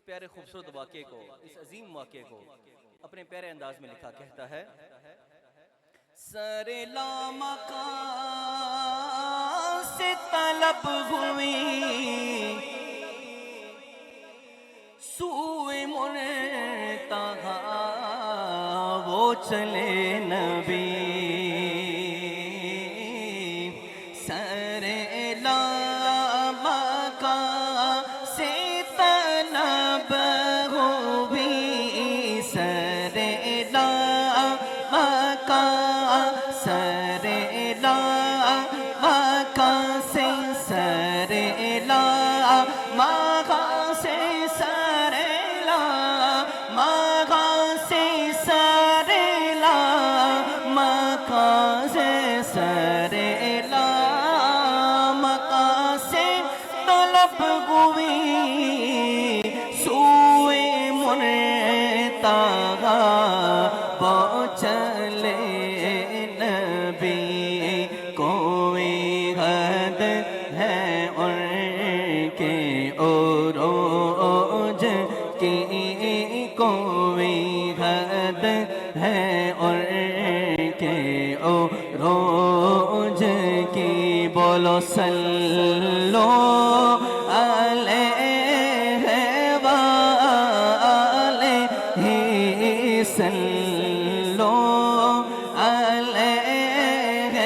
پیارے خوبصورت واقعے کو، اس عظیم واقعے کو اپنے پیارے انداز میں لکھا، کہتا ہے سر لامکان سے طلب ہوئی سوئے منتہا وہ چلے نبی سر لامکان سے طلب ہوئی سر لامکان سر لامکان سے سر لامکان سے سر لامکان سے سر لامکان سے سر لامکان سے طلب ہوئی سوئے منتہا وہ چلے نبی کوئی حد ہے ان کے عروج کی کوئی حد ہے ان کے عروج کی بولو صلو علیہ وآلہ صلو علیہ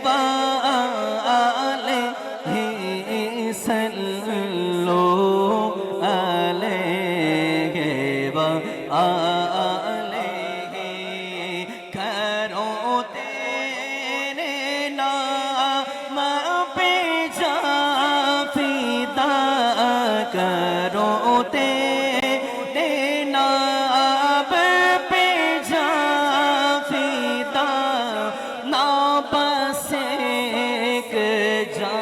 وآلہ صلو علیہ وآلہ کرو تیرے نام پہ جا فدا کرو تیرے نام پہ جا فدا نا بس ایک جا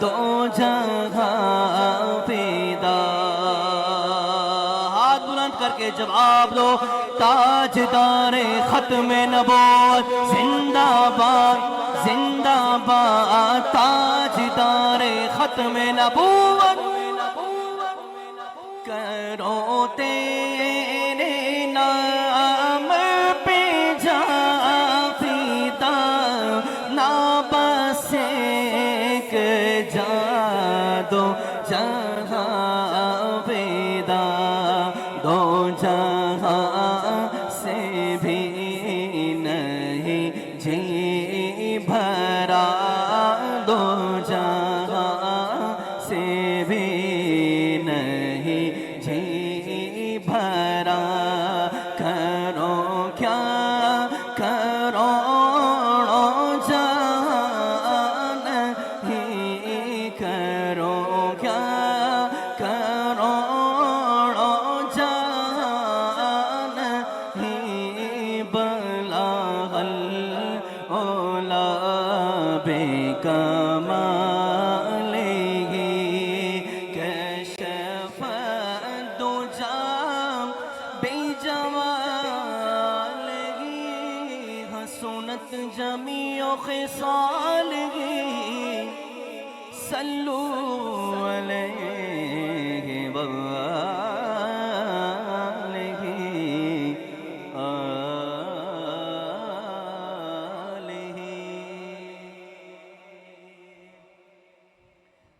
دو جہاں فدا ہاتھ بلند کر کے جواب دو تاجدار ختم نبوت زندہ باد زندہ باد تاجدار ختم نبوت کرو تیرے نام پہ جا فدا نا بس ایک جا دو جہاں فدا دو جہاں سے بھی نہیں جی بھرا دو جہاں سے بھی نہیں جی بھرا کرو کیا کرو جہان ہی کرو کیا کرو جہان ہی بلاغ الاولا بے کمالہ کشف الدجی بجمالہ حسنت جمیع خصالہ صلو علیہ وآلہ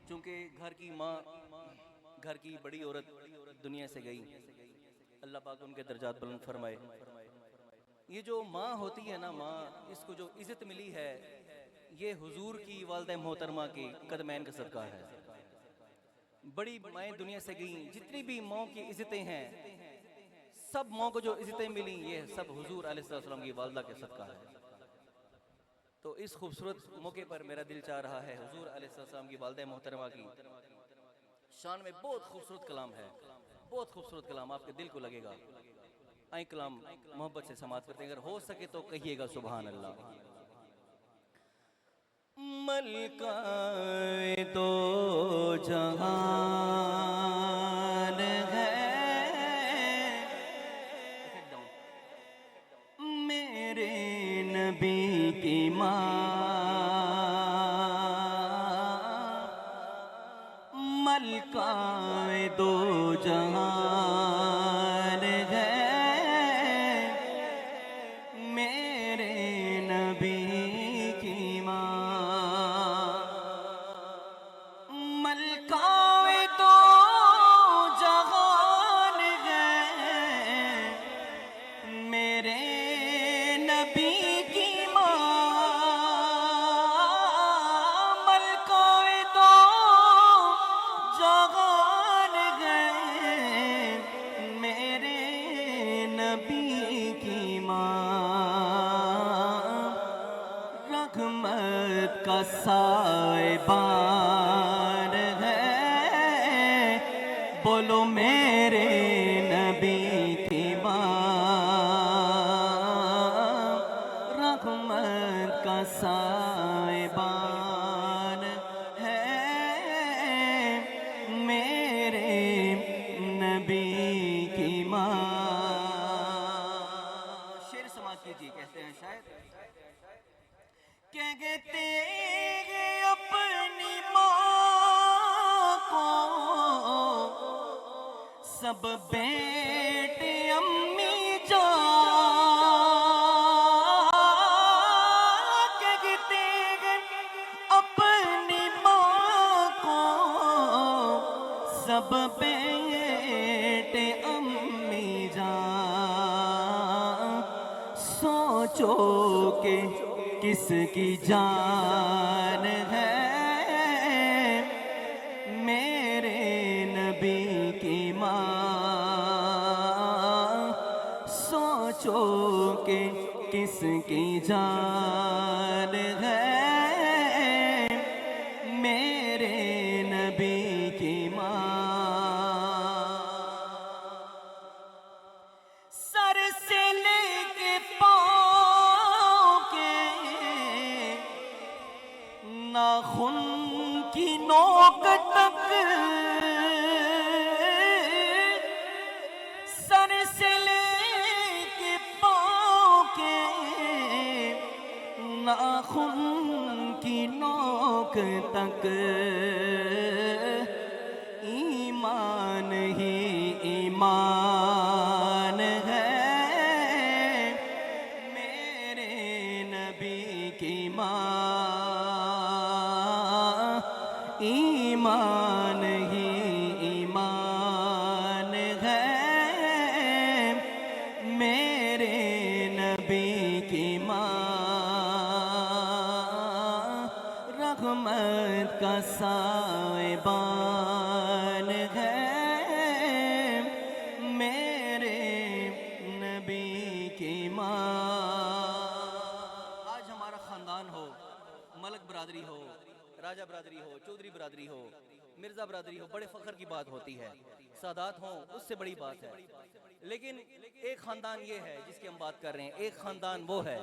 چونکہ گھر کی ماں گھر کی بڑی عورت دنیا سے گئی، اللہ پاک ان کے درجات بلند فرمائے۔ یہ جو ماں ہوتی ہے نا، ماں، اس کو جو عزت ملی ہے یہ حضور کی والدہ محترمہ کی قدمین کا صدقہ ہے۔ بڑی مائیں دنیا سے گئیں، جتنی بھی ماں کی عزتیں ہیں سب ماں کو جو عزتیں ملی یہ سب حضور علیہ السلام کی والدہ کے صدقہ ہے۔ تو اس خوبصورت موقع پر میرا دل چاہ رہا ہے حضور علیہ السلام کی والدہ محترمہ کی شان میں بہت خوبصورت کلام ہے، بہت خوبصورت کلام آپ کے دل کو لگے گا۔ آئیں کلام محبت سے سماعت کرتے ہیں، اگر ہو سکے تو کہیے گا سبحان اللہ۔ ملکہ دو جہان ہے میرے نبی کی ماں، ملکہ دو جہان سائبان ہے، بولو میرے نبی کی ماں رحمت کا سائبان ہے، میرے نبی کی ماں۔ شعر سماعت کیجیے، کہتے ہیں شاید کہتے ہیں اپنی ماں کو سب بیٹے امی جان، کہتے ہیں اپنی ماں کو سب بیٹے امی جان، سوچو کہ کس کی جان ہے، میرے نبی کی ماں، سوچو کہ کس کی جان ہے، میرے نبی کی ماں۔ سر سے لے کے پاؤں کے ناخن کی نوک تک، سر سے لے کے پاؤں کے ناخن کی نوک تک، ایمان ہی ایمان ہے، میرے نبی کی ماں، ایمان ہی ایمان ہے، میرے نبی کی ماں، رحمت کا سائبان ہے، میرے نبی کی ماں۔ آج ہمارا خاندان ہو، ملک برادری ہو، راجہ برادری ہو، چودھری برادری ہو، مرزا برادری ہو، بڑے فخر کی بات ہوتی ہے، سادات ہوں اس سے بڑی بات ہے، لیکن ایک خاندان یہ ہے جس کی ہم بات کر رہے ہیں، ایک خاندان وہ ہے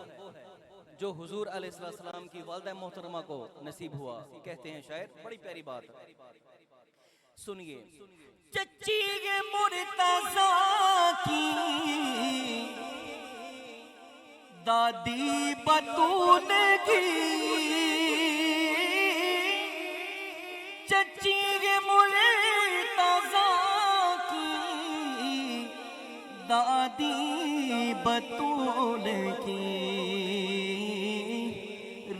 جو حضور علیہ السلام کی والدہ محترمہ کو نصیب ہوا۔ کہتے ہیں شاعر، بڑی پیاری بات، سنیے، چچی مرتضیٰ کی دادی بطول کی، چچی مرتضیٰ کی دادی بطول کی،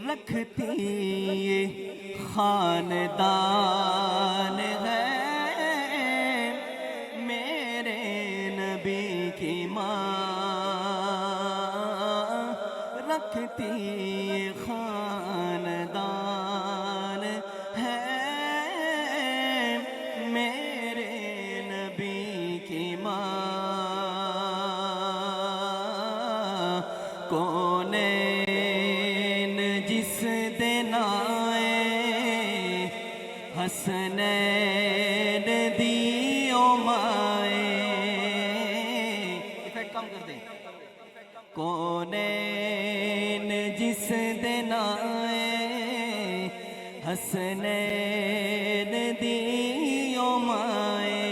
رکھتی یہ خاندان ہے، میرے نبی کی ماں، رکھتی یہ خاندان ہے، میرے نبی کی ماں۔ کونین جس دن آئے حسنین دیو مائے، ایفیکٹ کم کر دیں، کونین جس دن آئے حسنین دیو مائے،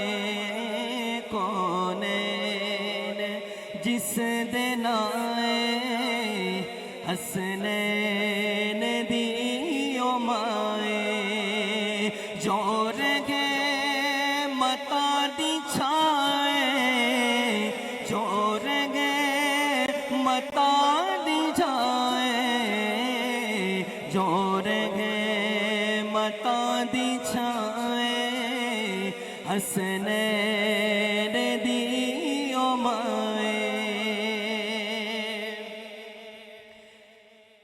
کونین جس دن آئے حسنین دیو مائے، جور گے متا دی چھائے، جور گے متا دی جائے، جور گے متا دی چھائے، حسنین دیو مائے،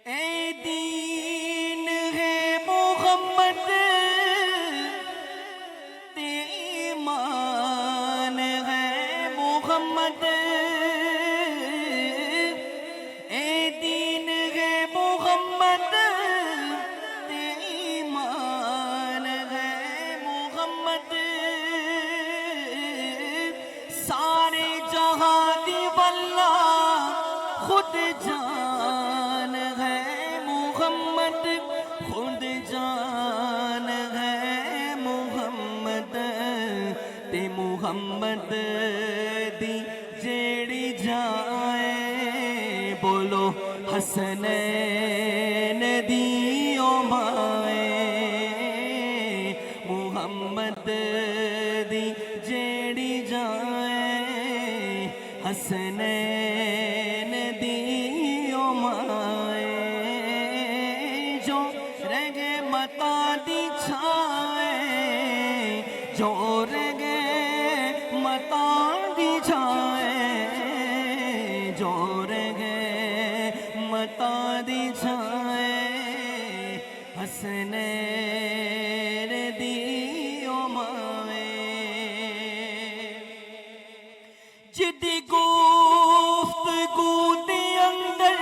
اے دین ہے محمد ایمان ہے محمد، اے دین ہے محمد جہادی واللہ خود جان ہے محمد، خود جان ہے محمد، تے محمد دی جیڑی جائے بولو حسنین دی او مائے، محمد دی جیڑی جائے حسنین دی او مائے، جو رہ گئے متا دی چھائے، جو رہ گئے متا دی چھائے، جو رہ گئے متا دی چھائے حسنین دی او مائے، جدی گفتگو دے اندر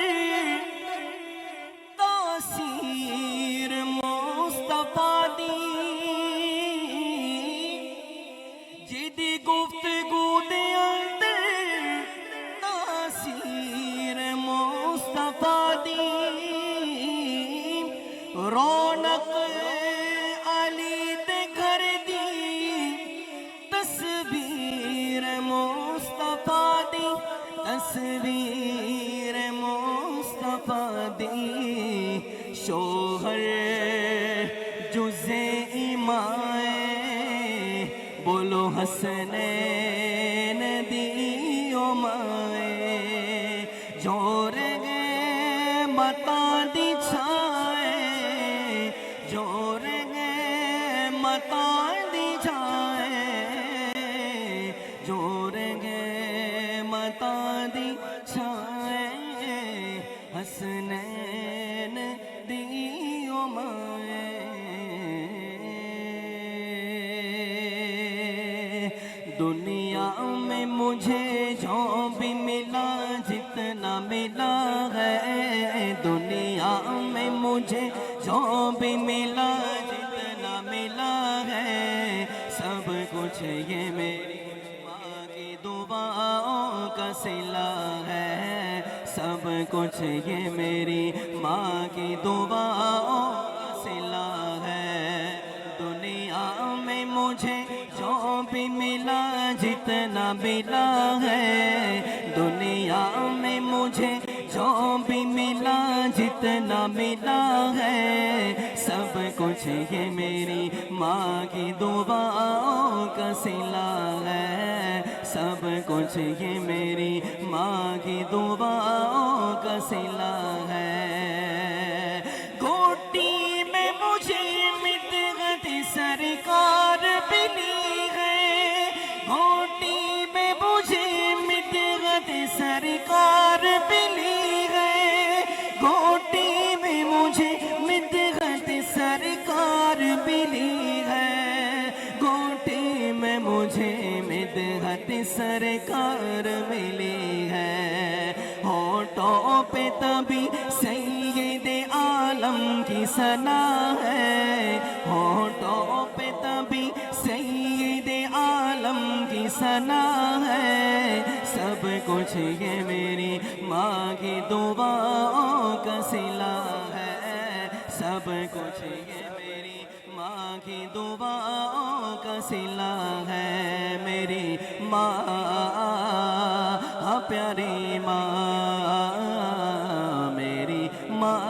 تاثیر مصطفیٰ دی، جدی گفتگو دے اندر تاثیر مصطفیٰ دی، رونق علی دے گھر دی تصویر مصطفیٰ دی، تصویر مصطفیٰ دی، شوہر جز ایمائے بولو حسنین دی او مائے، جو رہ گئے متا دی چھائے، جو رہ گئے متا دی چھائے، جو رہ گئے متا دی چھائے حسنین دی او مائے، دنیا میں مجھے جو بھی ملا جتنا ملا ہے، دنیا میں مجھے جو بھی ملا جتنا ملا ہے، سب کچھ یہ میری ماں کی دعاؤں کا صلہ ہے، سب کچھ یہ میری ماں کی دعاؤں کا صلہ ہے، دنیا میں مجھے جو بھی ملا جتنا ملا ہے، دنیا میں مجھے جو بھی ملا جتنا ملا ہے، سب کچھ یہ میری ماں کی دعاؤں کا صلہ ہے، سب کچھ یہ میری ماں کی دعاؤں کا صلہ ہے، گھوٹی میں مجھے مدغت سرکار ملی ہے، گھوٹی میں مجھے مدغت سرکار ملی ہے، گھوٹی میں مجھے مدغت سرکار ملی ہے، گھوٹی میں مجھے مدغت سرکار ملی ہے، ہونٹوں پہ تبھی سید عالم کی ثنا ہے، ہونٹوں پہ تبھی سید عالم کی ثنا ہے، سب کچھ یہ میری ماں کی دعاؤں کا صلہ ہے، سب کچھ یہ میری ماں کی دعاؤں کا صلہ ہے، میری ماں پیاری ماں، میری ماں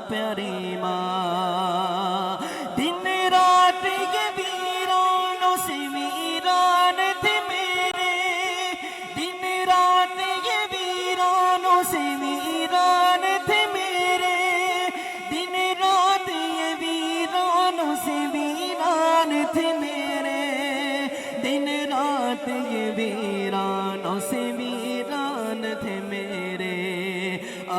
پیاری ماں، دن رات یہ ویرانوں سے ویران تھے میرے، دن رات یہ ویرانوں سے ویران تھے میرے، دن رات یہ ویرانوں سے ویران تھے میرے، دن رات یہ ویرانوں سے ویران تھے میرے،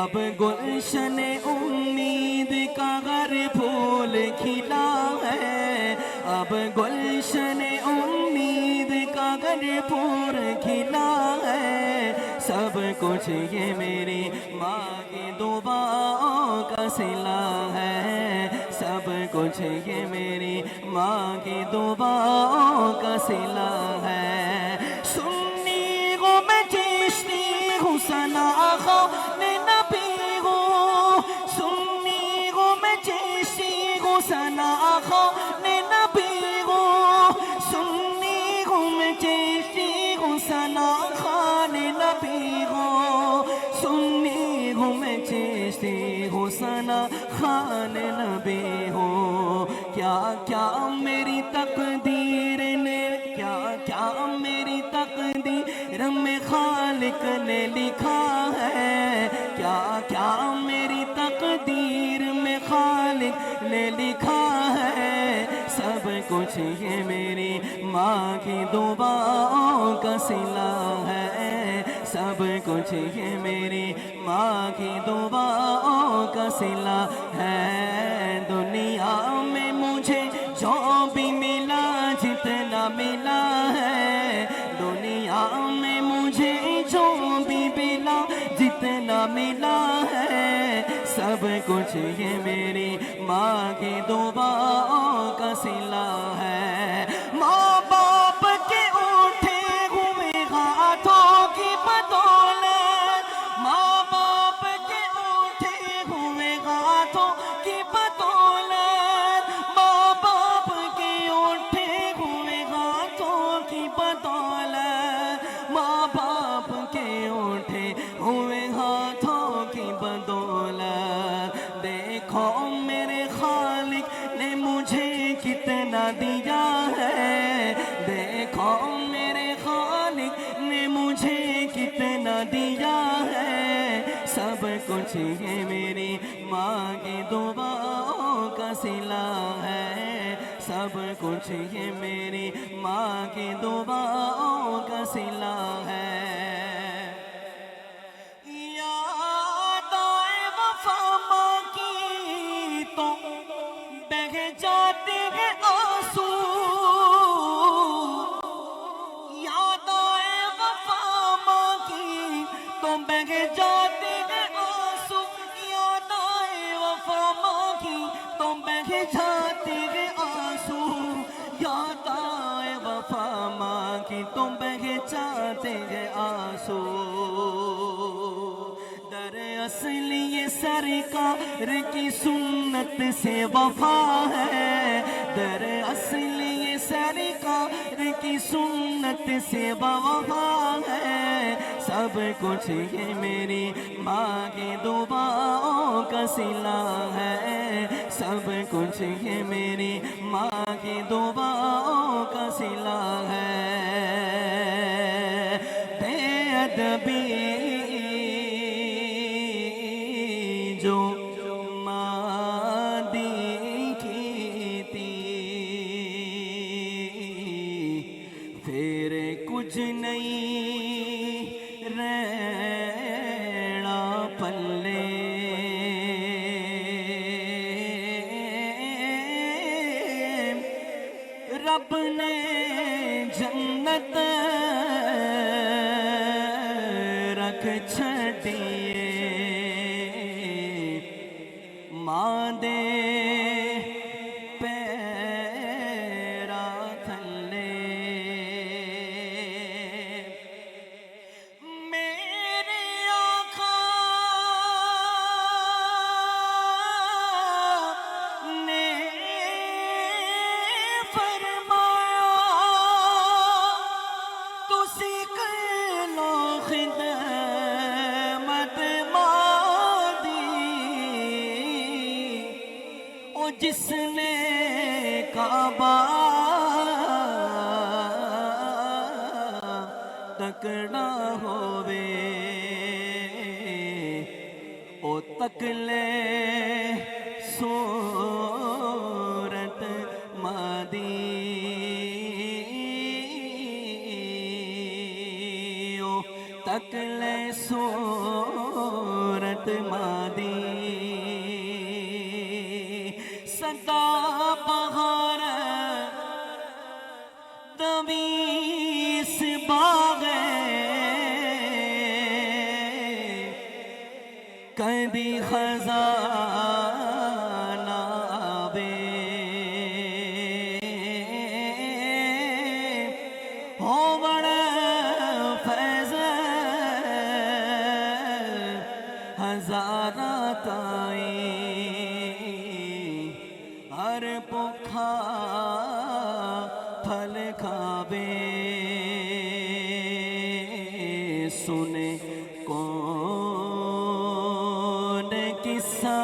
اب گلشن امید کا غر پھول کھلا ہے، اب گلشن امید کا غر پھول کھلا ہے، سب کچھ یہ میری ماں کی دعاؤں کا صلہ ہے، سب کچھ یہ میری ماں کی دعاؤں کا صلہ ہے، سنا خان نبی ہو، سنی ہوں میں چشتی ہوں سنا خان نبی ہو، کیا کیا میری تقدیر نے، کیا کیا میری تقدیر میں خالق نے لکھا ہے، کیا کیا میری تقدیر میں خالق نے لکھا ہے، سب کچھ یہ میری ماں کی دعاؤں کا صلہ ہے، سب کچھ یہ میری ماں کی دعاؤں کا صلہ ہے، دنیا میں مجھے جو بھی ملا جتنا ملا ہے، دنیا میں مجھے جو بھی ملا جتنا ملا ہے، سب کچھ یہ میری ماں کی دعاؤں کا صلہ ہے، ماں باپ کے اٹھے ہوئے ہاتھوں کی بدولت، ماں باپ کے اٹھے ہوئے ہاتھوں کی بدولت، ماں باپ کے اٹھے ہوئے ہاتھوں کی بدولت، ماں باپ کے اٹھے ہوئے ہاتھوں کی بدولت، دیکھو میرے خالق نے مجھے کتنا دیا ہے، دیکھو میرے خالق نے مجھے کتنا دیا ہے، سب کچھ یہ میری ماں کی دعاؤں کا صلہ ہے، سب کچھ یہ میری ماں کی دعاؤں کا صلہ ہے، یاد آئے وفا ماں کی تو بہہ جاتے ہیں آنسو، یاد آئے وفا ماں کی تو بہہ جاتے ہیں آنسو، یاد آئے وفا ماں کی تو بہہ جاتے ہیں آنسو، یاد آئے وفا ماں کی تو بہہ جاتے ہیں آنسو، دراصل یہ سرکار کی سنت سے وفا ہے، دراصل یہ سرکار کی سنت سے وفا ہے، سب کچھ یہ میری ماں کی دعاؤں کا صلہ ہے، سب کچھ یہ میری ماں کی دعاؤں کا صلہ ہے، بے ادبی جو ماں دیکھی تھی، پھر کچھ نہیں رہنا پلے، رب نے جنت رکھ چھٹیے، ماں دے پیرا تھلے، میرے آقا نے فرمایا تو سیکھ لو خدمت ماں دی، او جس نے کعبہ تکڑا ہووے، او تکلے صورت مادی، او تکلے صورت مادی، سدا بہار دویس باغ کبھی خزانہ آوے، ہووڑ فیض ہزارہ تائی، ہر پکھا پھل کھاوے، سنے کون قصہ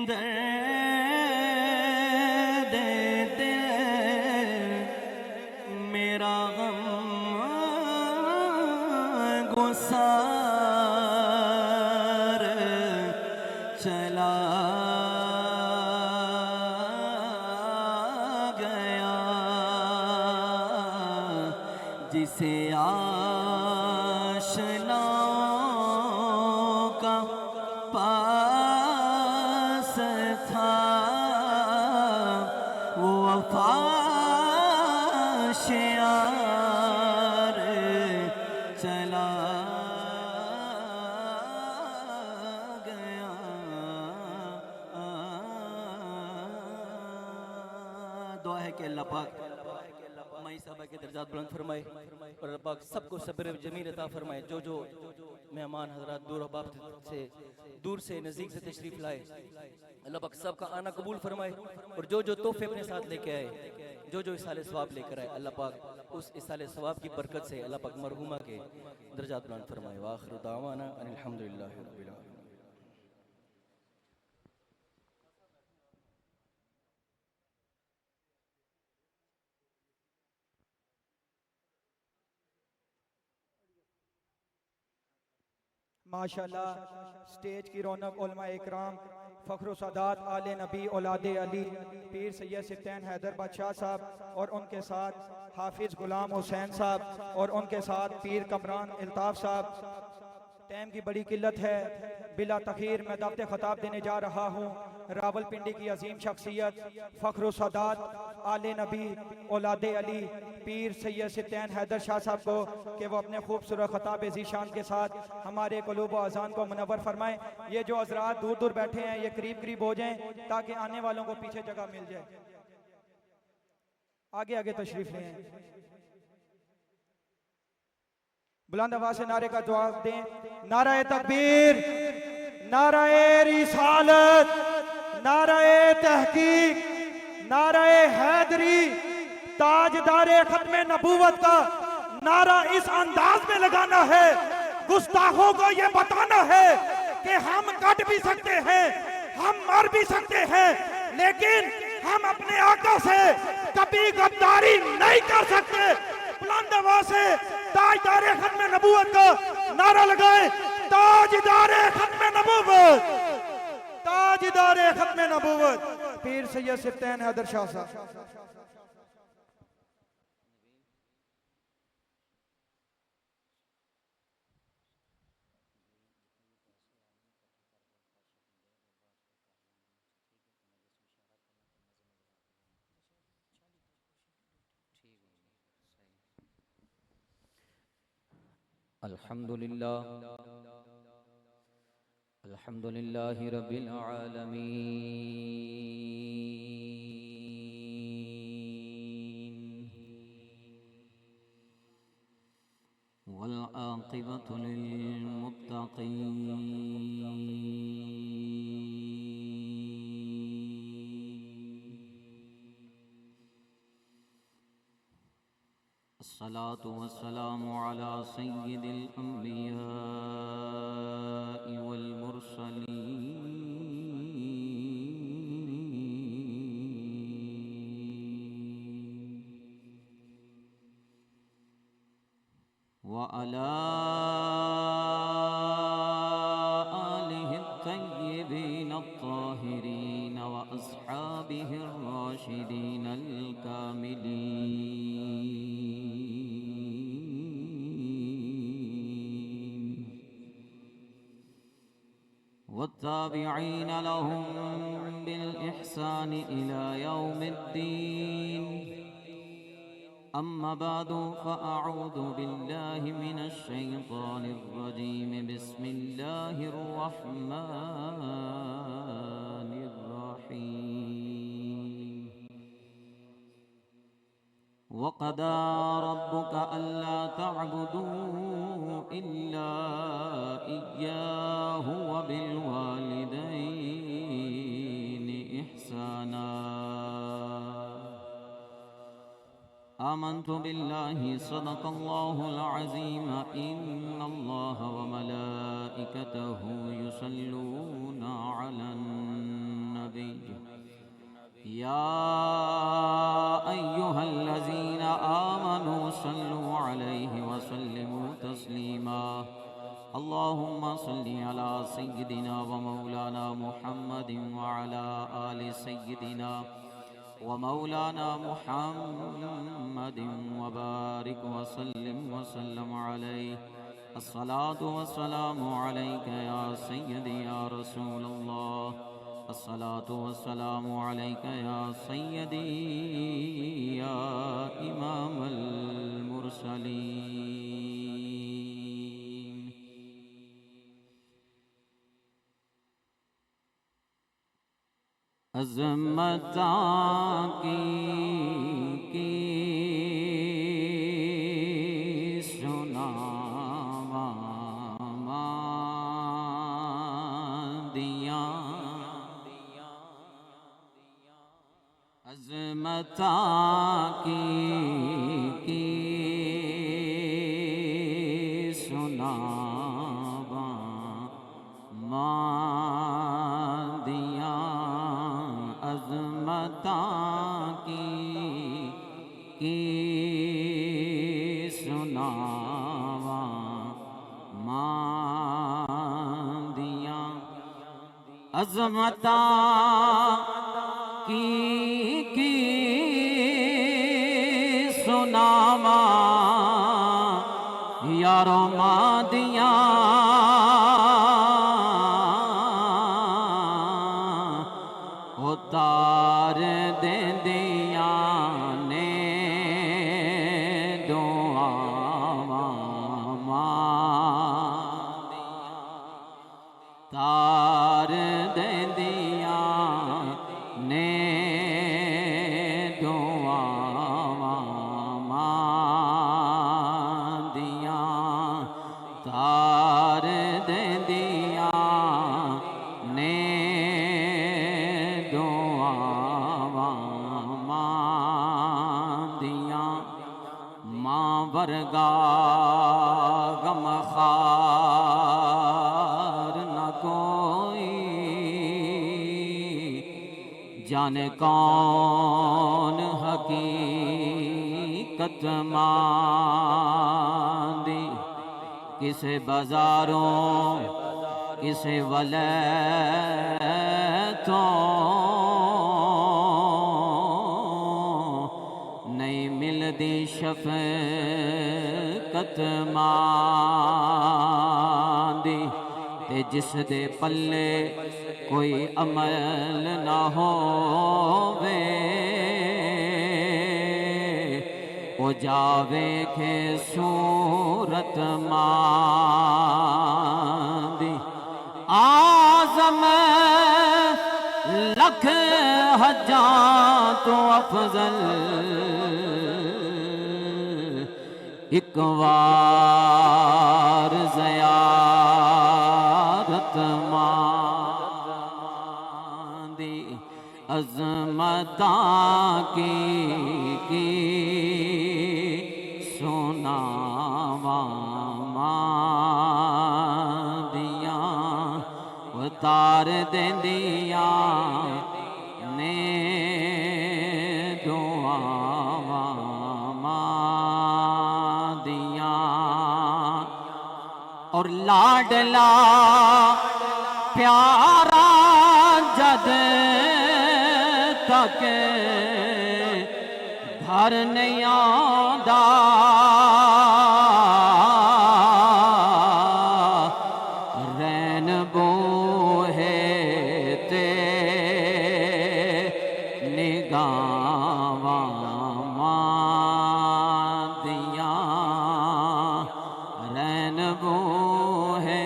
درد دل میرا غم گسار چلا گیا جسے آشناؤں کا پاس تھا وہ وفاشیار چلا گیا دعا ہے کہ اللہ پاک مائی صاحبہ کے درجات بلند فرمائے اور اللہ پاک سب کو صبر جمیل عطا فرمائے. جو مہمان حضرات دور احباب سے دور سے نزدیک سے تشریف لائے اللہ پاک سب کا آنا قبول فرمائے اور جو تحفے اپنے ساتھ لے کے آئے جو اصال ثواب لے کر آئے اللہ پاک اس اصال ثواب کی برکت سے اللہ پاک مرحومہ کے درجات بلند فرمائے. وآخر دعوانا ان الحمدللہ رب العالمین. ماشاءاللہ سٹیج کی رونق علماء اکرام فخر و سادات آل نبی اولاد علی پیر سید سبطین حیدر بادشاہ صاحب اور ان کے ساتھ حافظ غلام حسین صاحب اور ان کے ساتھ پیر کمران الطاف صاحب. ٹائم کی بڑی قلت ہے بلا تخیر میں دعوت خطاب دینے جا رہا ہوں راول پنڈی کی عظیم شخصیت فخر و سادات آل نبی اولاد علی پیر سید سبطین حیدر شاہ صاحب کو کہ وہ اپنے خوبصورت خطاب ذیشان کے ساتھ ہمارے قلوب و اذان کو منور فرمائیں. یہ جو حضرات دور دور بیٹھے ہیں یہ قریب قریب ہو جائیں تاکہ آنے والوں کو پیچھے جگہ مل جائے. آگے تشریف لیں. بلند آواز سے نعرے کا جواب دیں. نعرہ تکبیر، نعرہ رسالت، نعرہ تحقیق، نعرہ حیدری. تاجدار ختم نبوت کا نعرہ اس انداز میں لگانا ہے گستاخوں کو یہ بتانا ہے کہ ہم کٹ بھی سکتے ہیں ہم مر بھی سکتے ہیں لیکن ہم اپنے آقا سے کبھی غداری نہیں کر سکتے. بلند آواز سے تاجدار ختم نبوت کا نعرہ لگائیں. تاجدار ختم نبوت، تاجدار ختم نبوت پیر سید سبطین حیدر شاہ صاحب. الحمدللہ رب العالمین والعاقبۃ للمتقین. الصلاة والسلام على سید الانبیاء والمرسلین وعلى آلہ الطیبین الطاہرین واصحابہ الراشدین الکاملین والتابعين لهم بالإحسان إلى يوم الدين. أما بعد فأعوذ بالله من الشيطان الرجيم. بسم الله الرحمن الرحيم. وقضى ربك ألا تعبدوا إلا إياه وبالوالدين إحسانا. آمنت بالله صدق الله العظيم إن الله وملائكته يصلون على النبي يا أيها الذين آمنوا صلوا عليه وسلموا تسليما اللهم صل على سيدنا ومولانا محمد وعلى آل سيدنا ومولانا محمد وبارك وسلم عليه الصلاة والسلام عليك يا سيدي يا رسول الله الصلاة والسلام عليك يا سيدي يا إمام المرسلين عظمت کی سناواں دیاں عظمت کی سناواں دیاں عظمت کی سناواں دیاں عظمت کی سناواں یارو مادیاں اتار دیندیاں نے دعاواں تار دیندیاں نے دعاواں تار دیندیاں نے ماں ورگا غم خار نہ کوئی جانے کون حقیقت ماندی کسے بازاروں کسے ولیتوں نہیں ملدی شفقت ماندی تے جس دے پلے کوئی عمل نہ ہووے او جاوے کہ صورت ماندی آزم لکھ حجاں تو افضل ایک وار زیارت ماندی عظمتاں کی سناواں دیاں اتار دیندیاں نے دعاواں دیاں اور لاڈلا پیارا جد تک گھر نہیں آندا رین بوہے تے نگاواں دیاں رین بوہے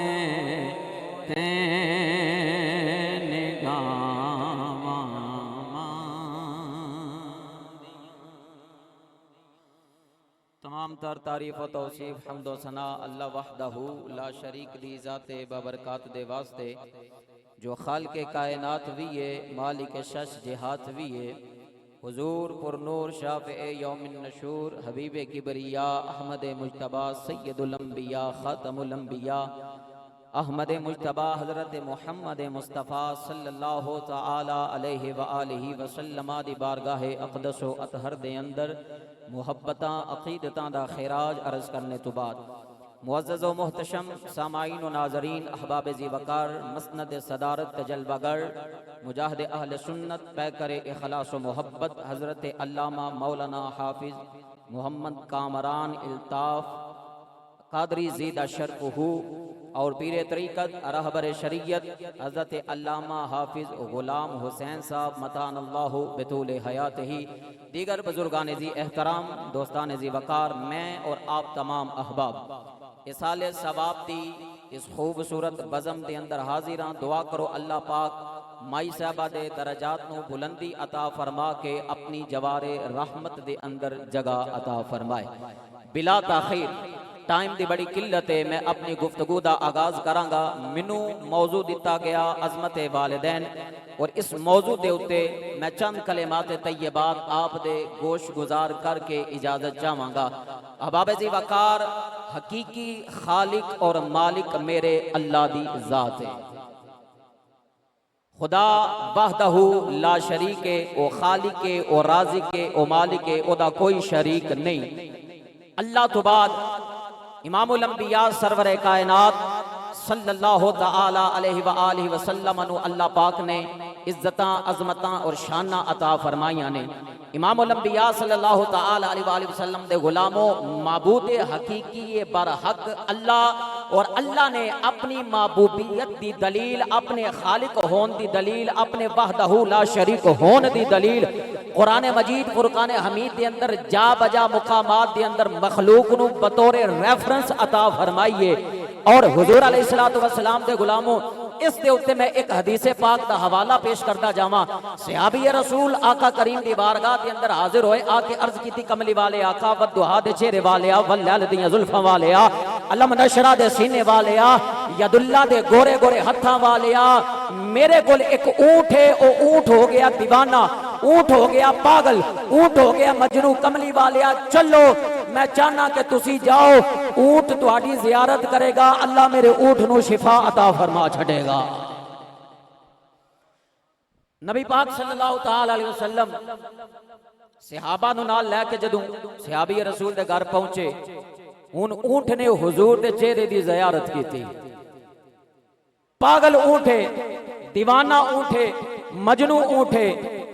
تے نگاواں تمام تر تعریف و توصیف حمد و ثنا اللہ وحدہ لا شریک دی ذات بابرکات دے واسطے جو خالق کائنات بھی ہے مالک شش جہات بھی ہے حضور پر نور شافع یوم النشور حبیب کبریا احمد مجتبی سید الانبیاء خاتم الانبیاء احمد مجتبی حضرت محمد مصطفیٰ صلی اللہ تعالی علیہ وآلہ وسلم دی بارگاہ اقدس و اطہر دے اندر محبتاں عقیدتاں دا خیراج عرض کرنے تو بعد معزز و محتشم سامعین و ناظرین احباب ذی وقار مسند صدارت جلوہ گر مجاہد اہل سنت پیکر اخلاص و محبت حضرت علامہ مولانا حافظ محمد کامران الطاف قادری زیدہ شرفہ اور پیر طریقت رہبر شریعت حضرت علامہ حافظ غلام حسین صاحب متان اللہ بطول حیات ہی دیگر بزرگان ذی احترام دوستان ذی وقار میں اور آپ تمام احباب اسال ثواب دی اس خوبصورت بزم دے اندر حاضراں دعا کرو اللہ پاک مائی صاحبہ دے درجات نو بلندی عطا فرما کے اپنی جوار رحمت دے اندر جگہ عطا فرمائے بلا تاخیر ٹائم دی بڑی قلت ہے میں اپنی گفتگو دا آغاز کرانگا منو موضوع دیتا گیا عظمت والدین اور اس موضوع دے اتے میں چند کلمات طیبات آپ دے گوش گزار کر کے اجازت چاہواں گا احباب ذی وقار حقیقی خالق اور مالک میرے اللہ دی ذات ہے خدا وحدہ لا شریک ہے او خالق ہے او رازق ہے او مالک ہے او دا کوئی شریک نہیں اللہ تو بعد امام الانبیاء سرور کائنات صلی اللہ تعالی علیہ وآلہ وسلم انو اللہ پاک نے عزتاں عظمتاں اور شاناں عطا فرمائیاں نے امام الانبیاء صلی اللہ تعالی علیہ وآلہ وسلم دے غلاموں معبود حقیقی برحق اللہ اور اللہ نے اپنی معبودیت دی دلیل اپنے خالق ہون دی دلیل اپنے وحدہ لا شریک ہون دی دلیل قرآن مجید فرقان حمید دے اندر جا بجا مقامات دے اندر مخلوق نو بطور ریفرنس عطا فرمائیے اور حضور علیہ السلام دے غلاموں اس دے اتے میں ایک حدیث پاک دا حوالہ پیش کرتا جاواں صحابی رسول آقا کریم دی بارگاہ دے اندر حاضر ہوئے آکے عرض کی تھی کملی والے آقا ودہا دے چہرے والے آ واللیل دیاں زلفاں والے آ علم نشرہ دے سینے والے آ ید اللہ دے گورے گورے ہتھاں والے آ میرے گل ایک اونٹ ہے او اونٹ ہو گیا دیوانہ اونٹ ہو گیا پاگل اونٹ ہو گیا مجنوں کملی والے آ چلو میں چاہنا کہ تسی جاؤ اونٹ تہاڈی زیارت کرے گا اللہ میرے اونٹ نو شفا عطا فرما چھڑے گا نبی پاک صلی اللہ تعالی علیہ وسلم صحابہ نو نال لے کے جدوں صحابی رسول دے گھر پہنچے ان اونٹ نے حضور دے چہرے دی زیارت کی تھی پاگل اونٹ ہے دیوانہ اونٹ ہے مجنوں اونٹ ہے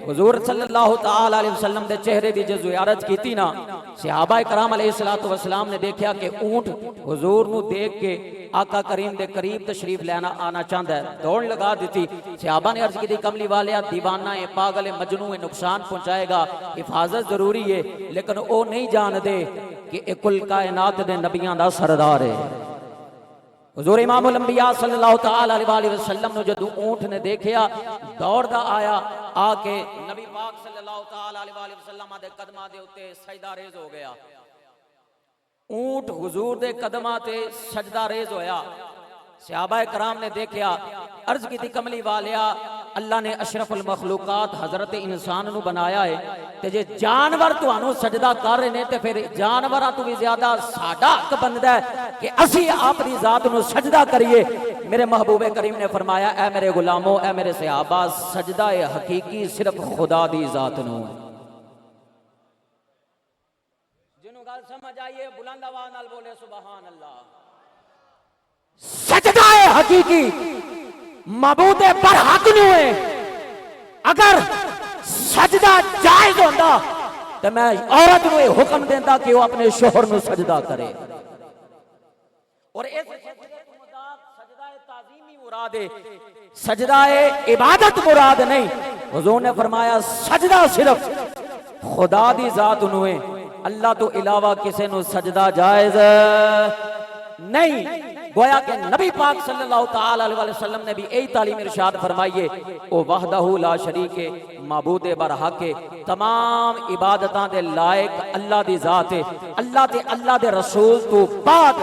حضور صلی اللہ تعالی علیہ وسلم دے چہرے دی جو زیارت کی تھی نا صحابہ کرام علیہ السلام نے دیکھا کہ اونٹ حضور نو دیکھ کے آقا کریم دے قریب تشریف لینا آنا چاہتا ہے دوڑ لگا دیتی صحابہ نے عرض کی تھی کملی والے دیوانہ ہے پاگل ہے مجنوں ہے نقصان پہنچائے گا حفاظت ضروری ہے لیکن وہ نہیں جان دے کہ ایک کل کائنات دے نبیاں دا سردار ہے حضور امام الانبیاء صلی اللہ تعالی علیہ وسلم نے جدو اونٹ نے دیکھیا دوڑ دا آیا آکے نبی پاک صلی اللہ تعالی علیہ وسلم دے قدمہ دے اتے سجدہ ریز ہو گیا اونٹ حضور دے قدمہ تے سجدہ ریز ہویا صحابہ کرام نے دیکھیا عرض کی تھی کملی والیا اللہ نے اشرف المخلوقات حضرت انسان نو بنایا ہے تے جے جانور تو انو سجدہ کر رہے نے تے پھر جانوراں تو بھی زیادہ ساڈا حق بندا ہے کہ اسی آپ دی ذات نو سجدہ کریے میرے محبوب کریم نے فرمایا اے میرے غلاموں اے میرے صحابہ سجدہ حقیقی صرف خدا دی ذات نو جنوں گل سمجھ آئیے بلند آواز نال بولے سبحان اللہ سجدہ حقیقی معبود برحق نو ہے اگر سجدہ جائز ہوندا تو میں عورت نو حکم دیندا کہ وہ اپنے شوہر نو سجدہ کرے اور اس سجدہ تعظیمی مراد ہے سجدہ عبادت مراد نہیں حضور نے فرمایا سجدہ صرف خدا دی ذات نو ہے اللہ تو علاوہ کسی نو سجدہ جائز نہیں گویا کہ نبی پاک صلی اللہ تعالی علیہ وسلم نے بھی یہی تعلیم ارشاد فرمائیے او وحدہ لا شریک ہے معبود برحق ہے تمام عبادتاں دے لائق اللہ دی ذات ہے اللہ دے رسول تو بعد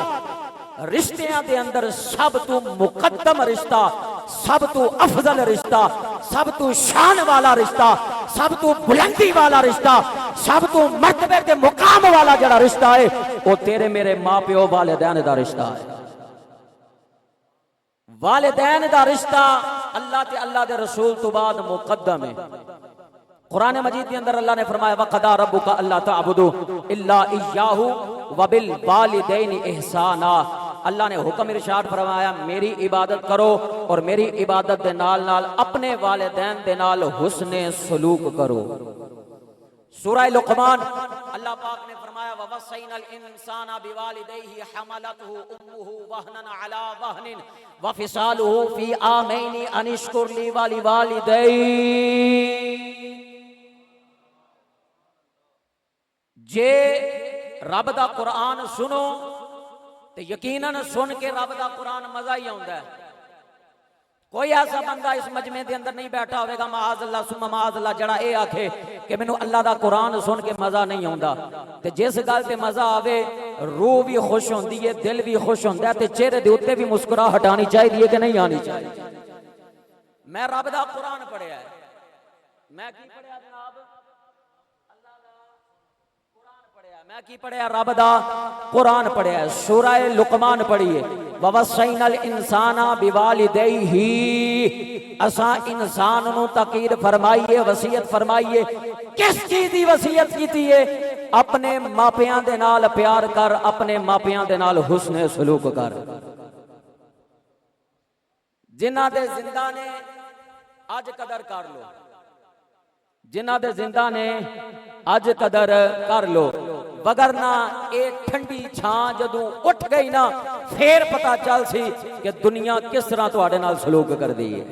رشتیاں دے اندر سب تو مقدم رشتہ سب تو افضل رشتہ سب تو شان والا رشتہ سب تو بلندی والا رشتہ، سب تو مرتبے تے مقام والا جڑا رشتہ ہے وہ تیرے میرے ماں پیو والدین دا رشتہ ہے۔ والدین دا رشتہ اللہ تے اللہ دے رسول تو بعد مقدم ہے۔ قرآن مجید کے اندر اللہ نے فرمایا وَقَضَىٰ رَبُّكَ أَلَّا تَعْبُدُوا إِلَّا إِيَّاهُ وَبِالْوَالِدَيْنِ إِحْسَانًا۔ اللہ نے حکم ارشاد فرمایا میری عبادت کرو اور میری عبادت دے نال نال اپنے والدین دے نال حسن سلوک کرو۔ سورہ لقمان اللہ پاک نے فرمایا وَوَصَّيْنَا الْإِنسَانَ بِوَالِدَيْهِ حَمَلَتْهُ أُمُّهُ وَهْنًا عَلَى وَهْنٍ وَفِصَالُهُ فِي عَامَيْنِ أَنِ اشْكُرْ لِي وَلِوَالِدَيْكَ۔ جے رب دا قرآن سنو تو یقیناً سن کے رب دا قرآن مزہ ہی آتا ہے۔ کوئی ایسا بندہ اس مجمع دے اندر نہیں بیٹھا ہوئے گا معاذ اللہ ثم معاذ اللہ جڑا اے آکھے کہ مینوں اللہ دا قرآن سن کے مزہ نہیں آتا۔ تے جس گل تے مزہ آوے روح بھی خوش ہوندی ہے، دل بھی خوش ہوندا ہے، تے چہرے دے اوتے بھی مسکراہٹ آنی چاہیے کہ نہیں آنی چاہیے۔ میں رب دا قرآن پڑھیا ہے، میں کی پڑھیا جناب؟ میں کی پڑھیا؟ رب دا قرآن پڑھیا ہے۔ سورہ لقمان پڑھیے وَوَصَّيْنَا الْإِنسَانَ بِوَالِدَيْهِ، اساں انسان نو تاکید فرمائیے، وصیت فرمائیے۔ کس چیز دی وصیت کیتی ہے؟ اپنے ماپیاں دے نال پیار کر، اپنے ماپیاں دے نال حسن سلوک کر۔ جنہ دے زندہ نے اج قدر کر لو، جنہ دے زندہ نے اج قدر کر لو، وگرنہ ایک ٹھنڈی چھان جدوں اٹھ گئی نا پھر پتہ چل سی کہ دنیا کس طرح تواڈے نال سلوک کر دی ہے۔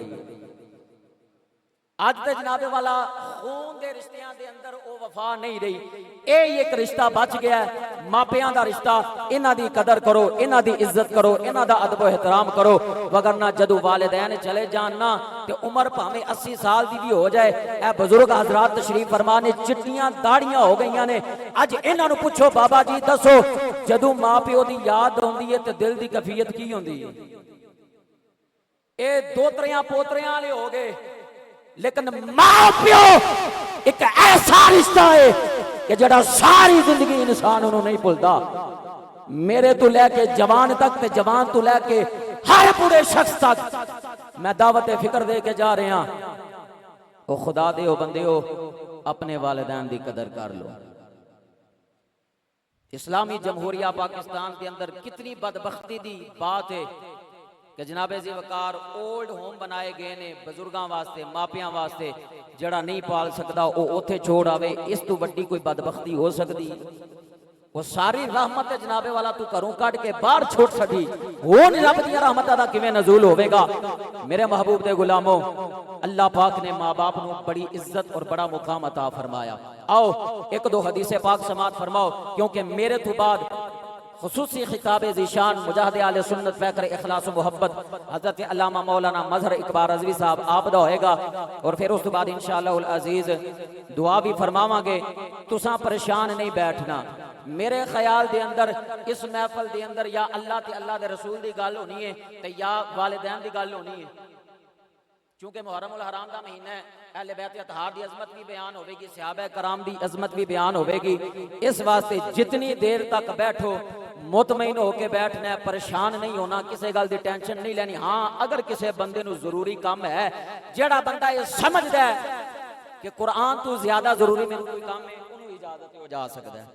اج تے جناب والا خون دے رشتیاں دے اندر او وفا نہیں رہی، اے ایک رشتہ بچ گیا ہے، ماپیاں دا رشتہ، انہاں دی قدر کرو، انہاں دی عزت کرو، انہاں دا ادب و احترام کرو، وگرنہ جدو والدین چلے جاننا تے عمر پاویں 80 سال دی بھی ہو جائے، اے بزرگ حضرات تشریف فرما نے چٹیاں داڑیاں ہو گئیاں نے، اج انہاں نو پوچھو بابا جی دسو جدو ماں پیو دی یاد ہوندی ہے تے دل دی کیفیت کی ہوندی ہے؟ اے دوتریاں پوتریاں والے ہو گئے، لیکن ماں پیو ایک ایسا رشتہ ہے کہ جڑا ساری زندگی انسان انہوں نہیں بھولتا۔ میرے تو لے کے جوان تک تے جوان تو لے کے ہر بڑے شخص تک میں دعوت فکر دے کے جا رہے ہیں، او خدا دے او بندے ہو اپنے والدین دی قدر کر لو۔ اسلامی جمہوریہ پاکستان کے اندر کتنی بدبختی دی بات ہے کہ جناب ذی وقار اولڈ ہوم بنائے گئے نے بزرگاں واسطے، ماپیاں واسطے، جڑا نہیں پال سکتا او اوتھے چھوڑ آوے، اس تو بڑی کوئی بدبختی ہو سکتی؟ وہ ساری رحمت جناب والا تو کروں کٹ کے باہر چھوڑ سکی، ہون رب دی رحمت دا کیویں نزول ہوے گا؟ میرے محبوب دے غلاموں، اللہ پاک نے ماں باپ نو بڑی عزت اور بڑا مقام عطا فرمایا۔ آؤ ایک دو حدیث پاک سماعت فرماؤ، کیونکہ میرے تو بعد خصوصی خطاب ذیشان مجاہد اہل سنت پیکر اخلاص و محبت حضرت علامہ مولانا مظہر اقبال رضوی صاحب آپ دا ہوئے گا، اور پھر اس کے بعد انشاءاللہ العزیز دعا بھی فرماواں گے۔ تساں پریشان نہیں بیٹھنا، میرے خیال دے اندر اس محفل دے اندر یا اللہ تے اللہ دے رسول دی گل ہونی ہے تے یا والدین دی گل ہونی ہے، چونکہ محرم الحرام دا مہینہ ہے، اہل بیت اطہار دی عظمت بھی بیان ہوے گی، صحابہ کرام دی عظمت بھی بیان ہوے گی، اس واسطے جتنی دیر تک بیٹھو مطمئن ہو کے بیٹھنا ہے، پریشان نہیں ہونا، کسی گل دی ٹینشن نہیں لینی۔ ہاں اگر کسی بندے نو ضروری کام ہے، جڑا بندہ یہ سمجھدا ہے کہ قرآن تو زیادہ ضروری میں کوئی کام ہے، انہوں اجازت ہو جا سکتا ہے،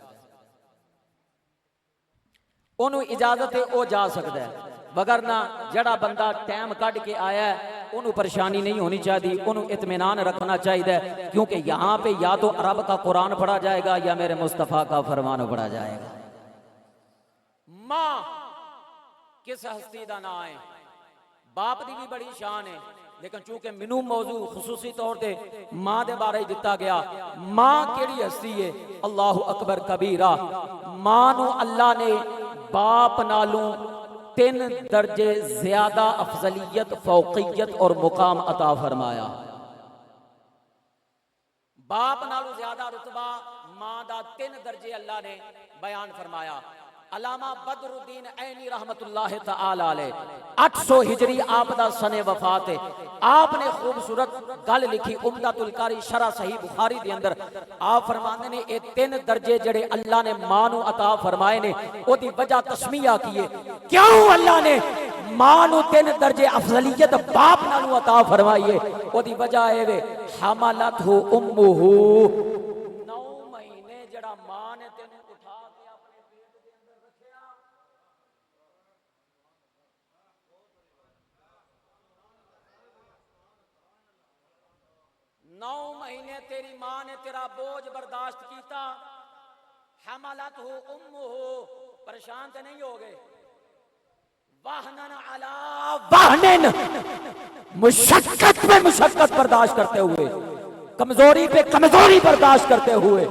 انہوں اجازت ہو جا سکتا ہے، وگرنہ جڑا بندہ ٹائم کٹ کے آیا ہے انہوں پریشانی نہیں ہونی چاہیے، انہوں اطمینان رکھنا چاہیے، کیونکہ یہاں پہ یا تو عرب کا قرآن پڑھا جائے گا یا میرے مصطفیٰ کا فرمان پڑھا جائے گا۔ ماں کس ہستی دا نام ہے، باپ دی بھی بڑی شان ہے، لیکن چونکہ منو موضوع خصوصی طور تے ماں دے بارے دتا گیا، ماں کیڑی ہستی ہے؟ اللہ اکبر کبیرہ، ماں نو اللہ نے باپ نالوں 3 درجے زیادہ افضلیت، فوقیت اور مقام عطا فرمایا۔ باپ نالوں زیادہ رتبہ، ماں دا 3 درجے اللہ نے بیان فرمایا۔ علامہ بدر الدین عینی رحمت اللہ تعالی علیہ 800 ہجری آپ دا سن وفات ہے. آپ نے خوبصورت گل لکھی عمدۃ القاری شرح صحیح بخاری دے اندر. آپ فرماندے نے اے 3 درجے جڑے اللہ نے ماں نو عطا فرمائے نے او دی وجہ تسمیہ کیے. کیوں اللہ نے ماں نو 3 درجے افضلیت باپ نالوں عطا فرمائیے؟ او دی وجہ اے وے حملتہ امہ 9 مہینے جڑا ماں نے تینوں اٹھا کے اپنے پیٹ دے اندر رکھیا. 9 مہینے تیری ماں نے تیرا بوجھ برداشت کیتا. حملتہ امہ پریشان تے نہیں ہو گئے. واہنن علی واہنن مشقت پہ مشقت برداشت کرتے ہوئے, کمزوری پہ کمزوری برداشت کرتے ہوئے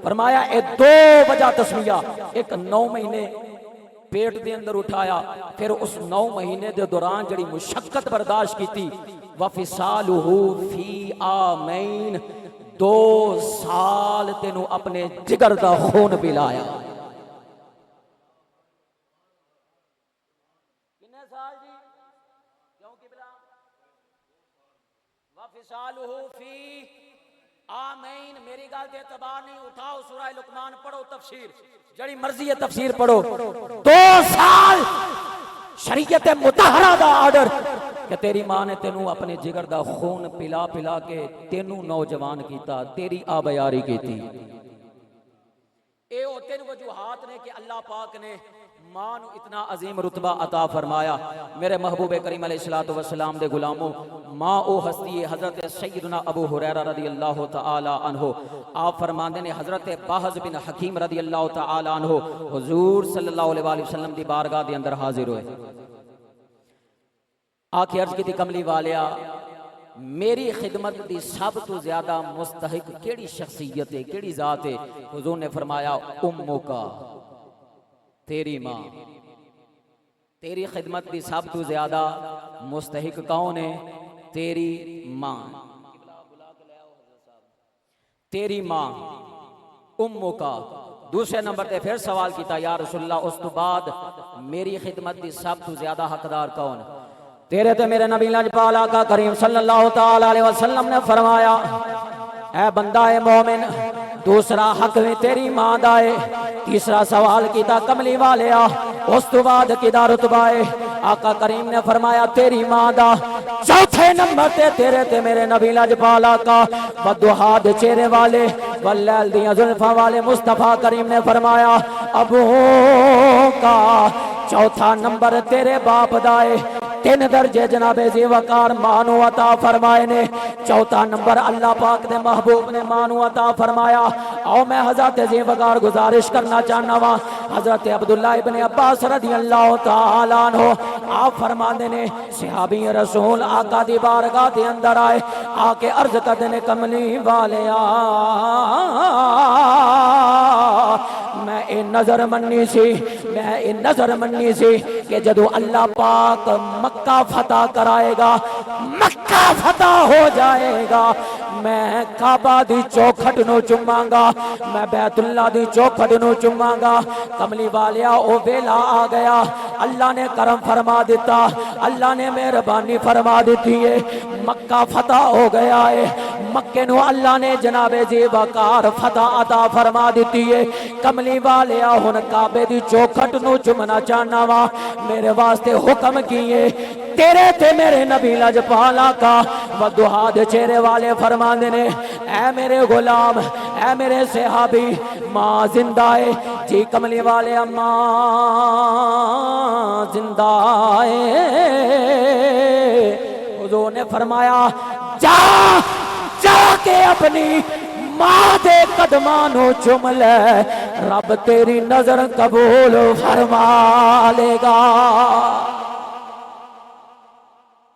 فرمایا اے 2 وجہ تسمیہ. ایک 9 مہینے پیٹ دے اندر اٹھایا, پھر اس 9 مہینے دے دوران جڑی مشقت برداشت کیتی. وفصالہ فی عامین 2 سال تینوں اپنے جگر دا خون پلایا. کتنے سال جی؟ کیوں قبلہ؟ وفصالہ فی آمین. میری گل دے اعتبار نہیں, اٹھاؤ سورہ لقمان پڑھو, تفسیر جڑی مرضی ہے تفسیر پڑھو. 2 سال شریعت مطہرہ دا آرڈر کہ تیری ماں نے تینوں اپنے جگر دا خون پلا پلا کے تینوں نوجوان کیتا, تیری آبیاری کیتی. اے او 3 وجوہات نے کہ اللہ پاک نے ماں نو اتنا عظیم رتبہ عطا فرمایا. میرے محبوب کریم علیہ الصلوۃ والسلام دے غلاموں, ماں او ہستی ہے حضرت سیدنا ابو ہریرہ رضی اللہ تعالی عنہ. آپ فرماندے نے حضرت باہز بن حکیم رضی اللہ تعالی عنہ حضور صلی اللہ علیہ وآلہ وسلم دی بارگاہ دے اندر حاضر ہوئے. آکے عرض کی تھی کملی والیا میری خدمت دی سب تو زیادہ مستحق کیڑی شخصیت ہے, کیڑی ذات ہے؟ حضور نے فرمایا امو کا, تیری ماں. تیری خدمت دی سب تو زیادہ مستحق کون ہے؟ تیری ماں. تیری ماں امو کا. دوسرے نمبر تے پھر سوال کیتا یا رسول اللہ اس تو بعد میری خدمت دی سب تو زیادہ حقدار کون؟ تیرے تے میرے نبی لاجپال آقا کریم صلی اللہ تعالی علیہ وسلم نے فرمایا اے بندہ اے مومن, دوسرا حق بھی تیری ماں دا ہے. تیسرا سوال کیتا کملی والیا اس تو بعد کدا رتبہ ہے؟ آقا کریم نے فرمایا تیری ماں دا. چوتھے نمبر تے تیرے تے میرے نبی لاجپال آقا بدوہا دے چہرے والے واللیل دیاں زلفاں والے مصطفیٰ کریم نے فرمایا ابو کا. چوتھا نمبر تیرے باپ دا ہے. 3 درجے جناب ذی وقار مانو عطا فرمائے نے. چوتھا نمبر اللہ پاک دے محبوب نے مانو عطا فرمایا. آؤ میں حضرت ذی وقار گزارش کرنا چاہنا وا, حضرت عبداللہ ابن عباس رضی اللہ تعالی عنہ آپ فرماندے نے صحابی رسول آقا دی بارگاہ دے اندر آئے, آ کے عرض کردے نے کملی والیا میں اے نظر مننی سی, میں اے نظر مننی سی کہ جدو اللہ پاک مکہ فتح کرائے گا, مکہ فتح ہو جائے گا, میں کعبہ دی چوکھٹ نو چوماں گا, میں بیت اللہ دی چوکھٹ نو چوماں گا. کملی والیا او ویلا آ گیا, اللہ نے کرم فرما دیتا, اللہ نے مہربانی فرما دیتی ہے, مکہ فتح ہو گیا ہے. مکے نو اللہ نے جناب ذی وقار فتح عطا فرما دیتی ہے. کملی والیا ہن کعبے دی چوکھٹ نو چومنا چاہنا وا, میرے واسطے حکم کیے تیرے تے میرے نبی لاجپال آقا بدوہا دے چہرے والے فرماندے نے اے میرے غلام, اے میرے صحابی, ماں زندہ ہے جی. کملی والے ماں زندہ ہے. حضور نے فرمایا جا جا کے اپنی ماں دے قدماں نو چوم لے, رب تیری نظر قبول فرما لے گا.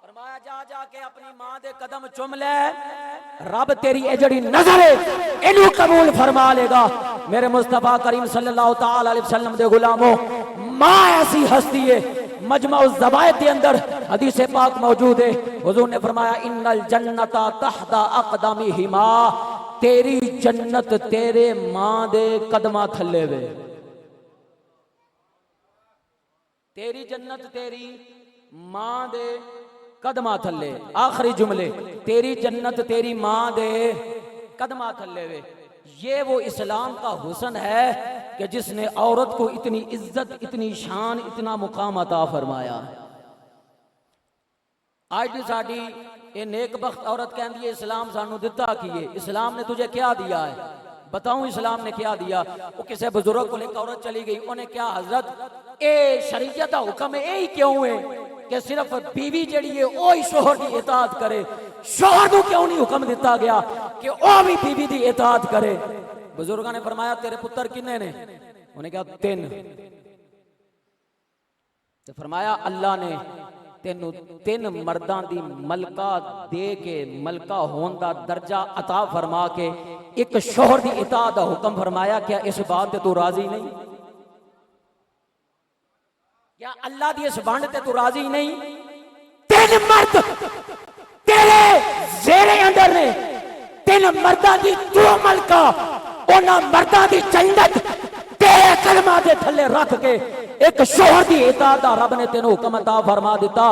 فرمایا جا جا کے اپنی ماں دے قدم چوم لے, رب تیری اے جڑی نظر ہے اینو قبول فرما لے گا. میرے مصطفیٰ کریم صلی اللہ تعالی علیہ وسلم دے غلاموں, ماں ایسی ہستی ہے مجمع الزوائد کے اندر حدیث پاک موجود ہے. حضور نے فرمایا ان الجنت تحت اقدامہما, تیری جنت تیرے ماں دے قدمہ تھلے وے. تیری جنت تیری ماں دے قدمہ تھلے. آخری جملے تیری جنت تیری ماں دے قدمہ تھلے وے. یہ وہ اسلام کا حسن ہے کہ جس نے عورت کو اتنی عزت اتنی شان اتنا مقام عطا فرمایا. آج بھی ساڈی یہ نیک بخت عورت کہندی ہے اسلام سانو دتا کیے. اسلام نے تجھے کیا دیا ہے؟ بتاؤں اسلام نے کیا دیا. وہ کسی بزرگ کو لے کر عورت چلی گئی, انہیں کیا حضرت اے شریعت دا حکم ہے یہی کیوں ہے کہ صرف بیوی جڑی ہے وہی شوہر کی اطاعت کرے؟ شوہر کو کیوں نہیں حکم دیتا گیا کہ وہ بھی بیوی دی اطاعت کرے؟ بزرگاں نے فرمایا تیرے پتر کنے نے؟ انہیں کہا 3. تو فرمایا اللہ نے تینوں 3 مرداں دی ملکہ دے کے ملکہ ہون دا درجہ عطا فرما کے ایک شوہر دی اطاعت دا حکم فرمایا. کیا اس بات تے تو راضی نہیں؟ کیا اللہ دی اس بانڈ تے تو راضی نہیں؟ 3 مرد تیرے زیرے اندر نے, 3 مرداں دی تو ملکہ انہاں مرداں دی جنت تیرے کلمہ دے تھلے رکھ کے ایک شوہر دی اطاعت دا رب نے تینوں حکم عطا فرما دیتا.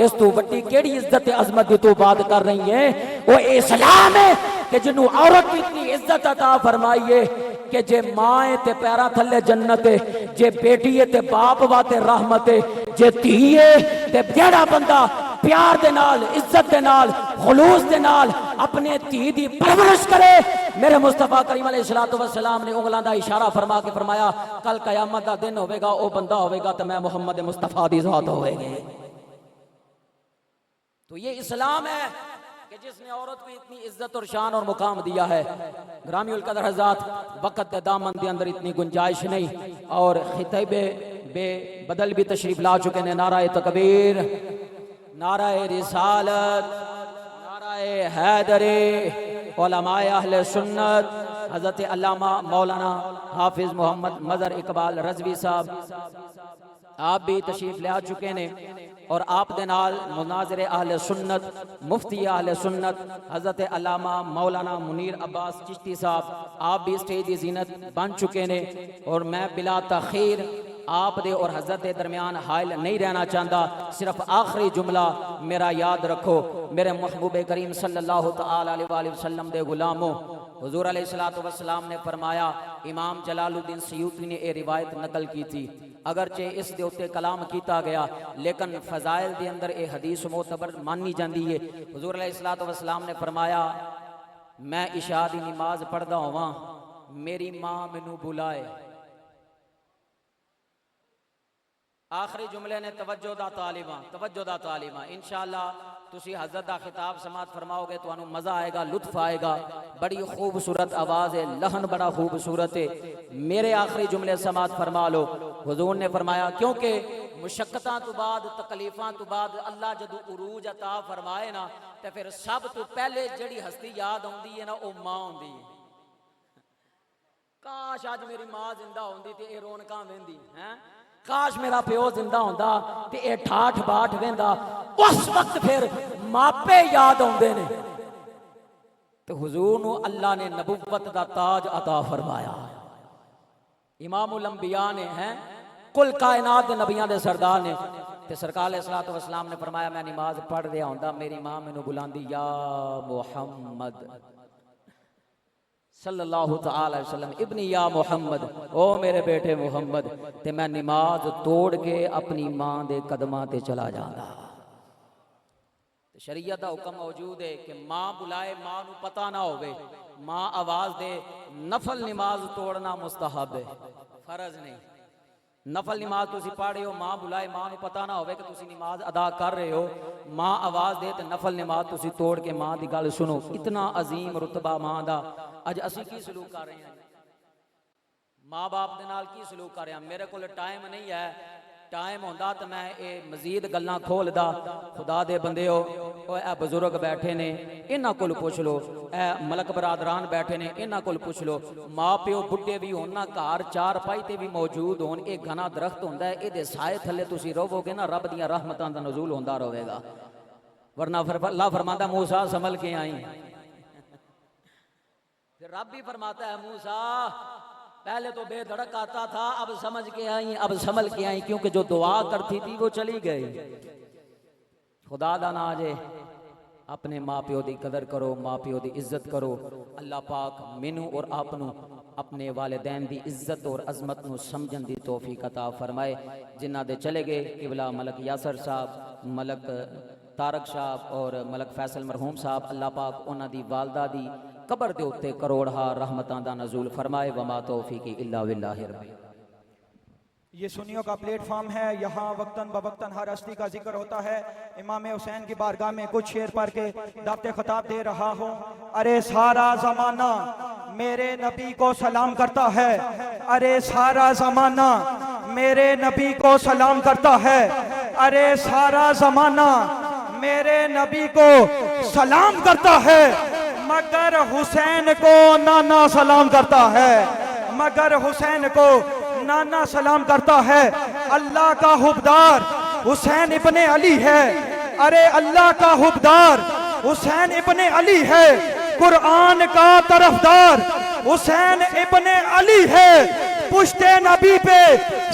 اس تو بڑی کیڑی عزت عظمت دی تو بات کر رہی ہے؟ وہ اسلام ہے کہ جنوں عورت کی اتنی عزت عطا فرمائیے کہ جے ماں تے پیرا تھلے جنت ہے, جے بیٹی ہے تے باپ واتے رحمت ہے, جے دھی ہے تے جیڑا بندہ پیار دے نال عزت دے نال خلوص دے نال اپنے دھی دی پرورش کرے. میرے مصطفیٰ کریم علیہ الصلوۃ والسلام نے انگلاں دا اشارہ فرما کے فرمایا کل قیامت دا دن ہوے گا, او بندہ ہوے گا تے میں محمد مصطفیٰ دی ذات ہوے گے. تو یہ اسلام ہے کہ جس نے عورت کو اتنی عزت اور شان اور مقام دیا ہے. گرامی القدر حضرات, وقت دے دامن دے اندر اتنی گنجائش نہیں اور خطبے بے بدل بھی تشریف لا چکے نے. نعرہ تکبیر, نعرہ رسالت, نعرہ حیدر, علماء اہل سنت حضرت علامہ مولانا حافظ محمد مظہر اقبال رضوی صاحب آپ بھی تشریف لے آ چکے نے, اور آپ دے نال مناظر اہل سنت مفتی اہل سنت حضرت علامہ مولانا منیر عباس چشتی صاحب آپ بھی اسٹیج دی زینت بن چکے نے. اور میں بلا تاخیر آپ دے اور حضرت دے درمیان حائل نہیں رہنا چاہتا. صرف آخری جملہ میرا یاد رکھو. میرے محبوب کریم صلی اللہ تعالی علیہ وآلہ وسلم دے غلاموں, حضور علیہ الصلوۃ والسلام نے فرمایا, امام جلال الدین سیوطی نے یہ روایت نقل کی تھی, اگرچہ اس دے اوتے کلام کیتا گیا لیکن فضائل دے اندر یہ حدیث معتبر مانی جاندی ہے. حضور علیہ الصلوۃ والسلام نے فرمایا میں عشاء دی نماز پڑھدا ہواں, میری ماں مینوں بلائے. آخری جملے نے توجہ دا طالباں, توجہ دا طالباں. انشاءاللہ تسی حضرت دا خطاب سماعت فرماؤ گے تو انہوں مزہ آئے گا, لطف آئے گا. بڑی خوبصورت آواز ہے, لہن بڑا خوبصورت ہے. میرے آخری جملے سماعت فرما لو. حضور نے فرمایا کیونکہ مشقتاں تو بعد تکلیفاں تو بعد اللہ جدو عروج عطا فرمائے نا تے پھر سب تو پہلے جڑی ہستی یاد ہوندی ہے نا وہ ماں ہوندی ہے. کاش آج میری ماں زندہ ہوندی تے اے رونقاں ویندی ہیں, کاش میرا پیو زندہ ہوندا تے اے ٹھاٹھ باٹھ ویندا. اس وقت پھر ماپے یاد ہوندے نے. تو حضور نو اللہ نے نبوت دا تاج عطا فرمایا. امام الانبیاء نے ہیں کل کائنات دے نبیاں دے سردار نے. تے سرکار علیہ الصلوۃ والسلام نے فرمایا میں نماز پڑھ رہا ہوندا, میری ماں مینوں بلاندی یا محمد صلی اللہ تعالی علیہ وسلم, ابنی یا محمد, او میرے بیٹے محمد. تے میں نماز توڑ کے اپنی ماں دے قدماں تے چلا جاندا. شریعت دا حکم موجود ہے کہ ماں بلائے, ماں نو پتہ نہ ہوئے, ماں آواز دے. نفل نماز توڑنا مستحب ہے, فرض نہیں. نفل نماز تسی پڑھ رہے ہو, ماں بلائے, ماں نو پتہ نہ ہوئے کہ تسی نماز ادا کر رہے ہو, ماں آواز دے تے نفل نماز تسی توڑ کے ماں دی گل سنو. اتنا عظیم رتبہ ماں دا. اج اسی کی سلوک کر رہے ہیں, ماں باپ دے نال کی سلوک کر رہے ہیں. میرے کول ٹائم نہیں ہے, ٹائم ہوندا تے میں اے مزید گلاں کھولدا. خدا دے بندیو, اے بزرگ بیٹھے نے انہاں کول پوچھ لو, اے ملک برادران بیٹھے نے انہاں کول پوچھ لو. ماں پیو بڈھے بھی ہون نا, گھر چار پائی تے بھی موجود ہون, اے گھنا درخت ہوندا ہے, اے دے سائے تھلے تسی رہو گے نا, رب دیاں رحمتاں دا نزول ہوندا رہے گا. ورنہ اللہ فرماندا موسیٰ سنبھل کے آئیں. پھر رب بھی فرماتا ہے موسیٰ پہلے تو بے دھڑک آتا تھا، اب سمجھ کے آئیں، اب سنبھل کے آئیں، کیونکہ جو دعا کرتی تھی وہ چلی گئی۔ خدا دا نا جے اپنے ماں پیو دی قدر کرو، ماں پیو دی عزت کرو۔ اللہ پاک مینوں اور آپ نو اپنے والدین دی عزت اور عظمت نو سمجھن دی توفیق عطا فرمائے۔ جنہ دے چلے گئے قبلہ ملک یاسر صاحب، ملک طارق صاحب اور ملک فیصل مرحوم صاحب، اللہ پاک انہاں دی والدہ دی قبر دے اتے کروڑہا رحمتاں دا نزول فرمائے۔ وما توفیقی الا باللہ رب۔ یہ سنیوں کا پلیٹ فارم ہے، یہاں وقتاً بوقتاً ہر ہستی کا ذکر ہوتا ہے۔ امام حسین کی بارگاہ میں کچھ شعر پڑھ کے دعوت خطاب دے رہا ہوں۔ ارے سارا زمانہ میرے نبی کو سلام کرتا ہے، ارے سارا زمانہ میرے نبی کو سلام کرتا ہے، ارے سارا زمانہ میرے نبی کو سلام کرتا ہے، مگر حسین کو نانا سلام کرتا ہے، مگر حسین کو نانا سلام کرتا ہے۔ اللہ کا حبدار حسین ابن علی ہے، ارے اللہ کا حبدار حسین ابن علی ہے، قرآن کا طرفدار حسین ابن علی ہے، پشت نبی پہ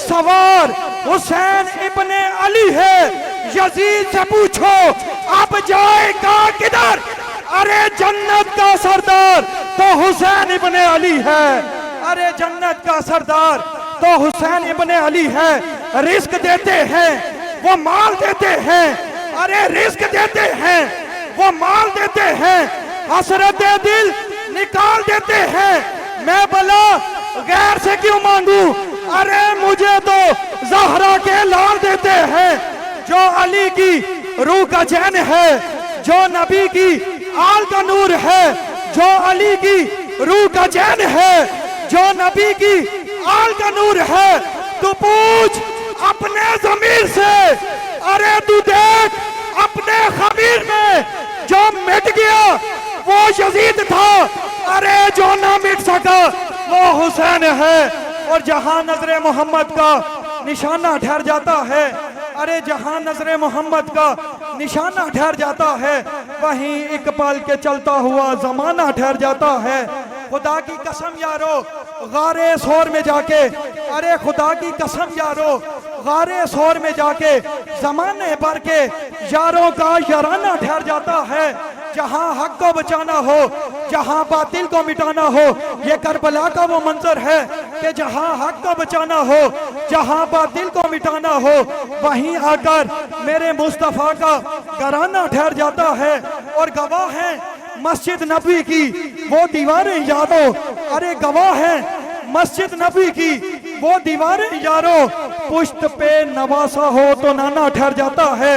سوار حسین ابن علی ہے۔ یزید سے پوچھو اب جائے گا کدھر، ارے جنت کا سردار تو حسین ابن علی ہے، ارے جنت کا سردار تو حسین ابن علی ہے۔ رزق دیتے ہیں وہ مال دیتے ہیں، ارے رزق دیتے ہیں وہ مال دیتے ہیں، حسرت دل نکال دیتے ہیں۔ میں بلا غیر سے کیوں مانگوں، ارے مجھے تو زہرا کے لال دیتے ہیں۔ جو علی کی روح کا چین ہے، جو نبی کی آل کا نور ہے، جو علی کی روح کا چین ہے، جو نبی کی آل کا نور ہے، تو پوچھ اپنے ضمیر سے، ارے تو دیکھ اپنے خمیر میں جو مٹ گیا وہ یزید تھا، ارے جو نہ مٹ سکا وہ حسین ہے۔ اور جہاں نظر محمد کا نشانہ ٹھہر جاتا ہے، ارے جہاں نظر محمد کا نشانہ ٹھہر جاتا ہے، وہیں ایک پل کے چلتا ہوا زمانہ ٹھہر جاتا ہے۔ خدا کی قسم یارو غار سور میں جا کے، ارے خدا کی قسم یارو غار سور میں جا کے زمانے بھر کے یاروں کا یارانہ ٹھہر جاتا ہے۔ جہاں حق کو بچانا ہو، جہاں باطل کو مٹانا ہو، یہ کربلا کا وہ منظر ہے کہ جہاں حق کو بچانا ہو، جہاں باطل کو مٹانا ہو، وہیں آ کر میرے مصطفیٰ کا گھرانہ ٹھہر جاتا ہے۔ اور گواہ ہیں مسجد نبی کی وہ دیواریں یادو، ارے گواہ ہیں مسجد نبی کی وہ دیواریں یارو، پشت پہ نواسا ہو تو نانا ٹھہر جاتا ہے۔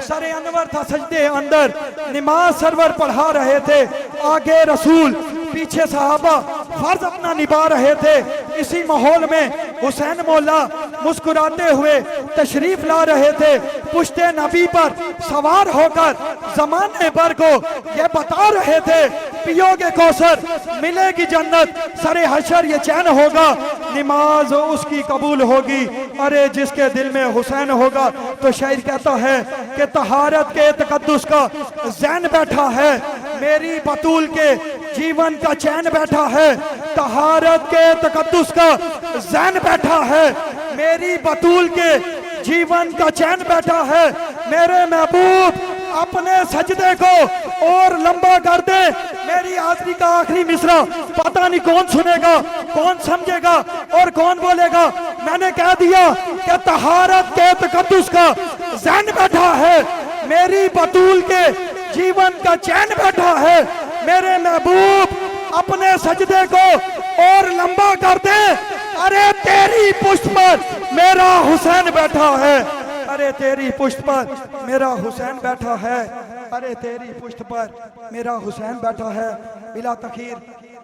سر انور تھا سجدے اندر، نماز سرور پڑھا رہے تھے، آگے رسول پیچھے صحابہ فرض اپنا نبھا رہے تھے۔ اسی ماحول میں حسین مولا مسکراتے ہوئے تشریف لا رہے تھے، پشت نبی پر سوار ہو کر زمانے بھر کو یہ بتا رہے تھے، پیو گے کوثر ملے گی جنت، سر حشر یہ چین ہوگا، نماز اس کی قبول ہوگی، ارے جس کے دل میں حسین ہوگا۔ تو شاعر کہتا ہے کہ طہارت کے تقدس کا ذہن بیٹھا ہے، میری بطول کے جیون کا چین بیٹھا ہے، طہارت کے تقدس کا ذہن بیٹھا ہے، میری بطول کے جیون کا چین بیٹھا ہے۔ میرے محبوب اپنے سجدے کو اور لمبا کر دے، میری حاضری کا آخری مصرع پتہ نہیں کون سنے گا، کون سمجھے گا اور کون بولے گا۔ میں نے کہہ دیا کہ طہارت کے تقدس کا ذہن بیٹھا ہے، میری بطول کے جیون کا چین بیٹھا ہے۔ میرے محبوب اپنے سجدے کو اور لمبا کر دے، ارے تیری پشت پر میرا حسین بیٹھا ہے، ارے تیری پشت پر میرا حسین بیٹھا ہے، ارے تیری پشت پر میرا حسین بیٹھا ہے۔ بلا تاخیر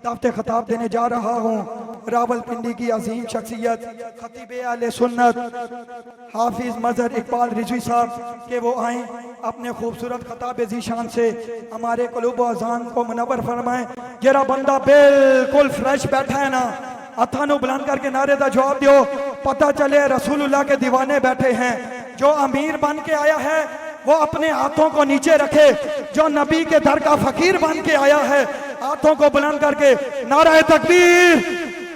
دعوت خطاب دینے جا رہا ہوں راول پنڈی کی عظیم شخصیت خطیب اہل سنت حافظ مظہر اقبال رضوی صاحب کہ وہ آئیں اپنے خوبصورت خطاب ذیشان سے ہمارے قلوب و اذان کو منور فرمائیں۔ جرا بندہ بالکل فریش بیٹھا ہے نا، ہتھانو بلند کر کے نعرے دا جواب دیو، پتہ چلے رسول اللہ کے دیوانے بیٹھے ہیں۔ جو امیر بن کے آیا ہے وہ اپنے ہاتھوں کو نیچے رکھے، جو نبی کے در کا فقیر بن کے آیا ہے ہاتھوں کو بلند کر کے نعرہ تکبیر،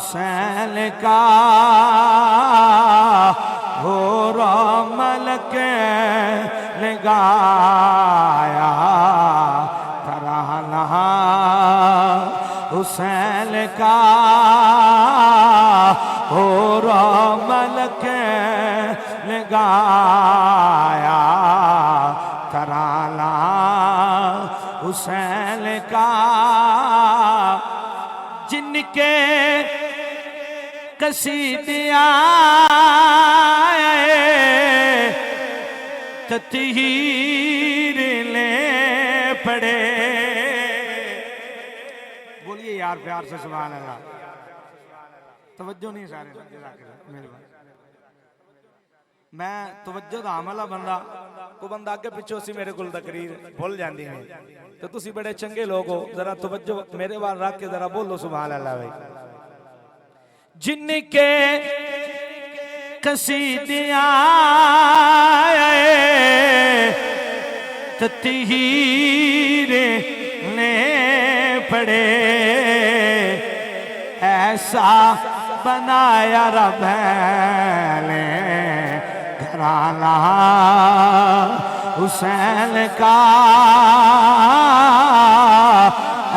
حسین کا ہو رو ملک نے گایا ترانہ حسین کا ہو رو ملک نے گایا ترانہ حسین کا جن کے قصیدیاں تطہیر لے پڑے. بولیے یار پیار سے سبحان اللہ. توجہ نہیں سارے میں توجہ دا عملہ بندہ کو بندہ آگے پچھو سی میرے کل تقریر بھول جاندی ہیں تو تسی بڑے چنگے لوگ ہو ذرا توجہ میرے بار رکھ کے ذرا بولو سبحان اللہ بھائی. جن کے قصیدیاں تطہیر نے پڑے ایسا بنایا رب نے گھرانہ حسین کا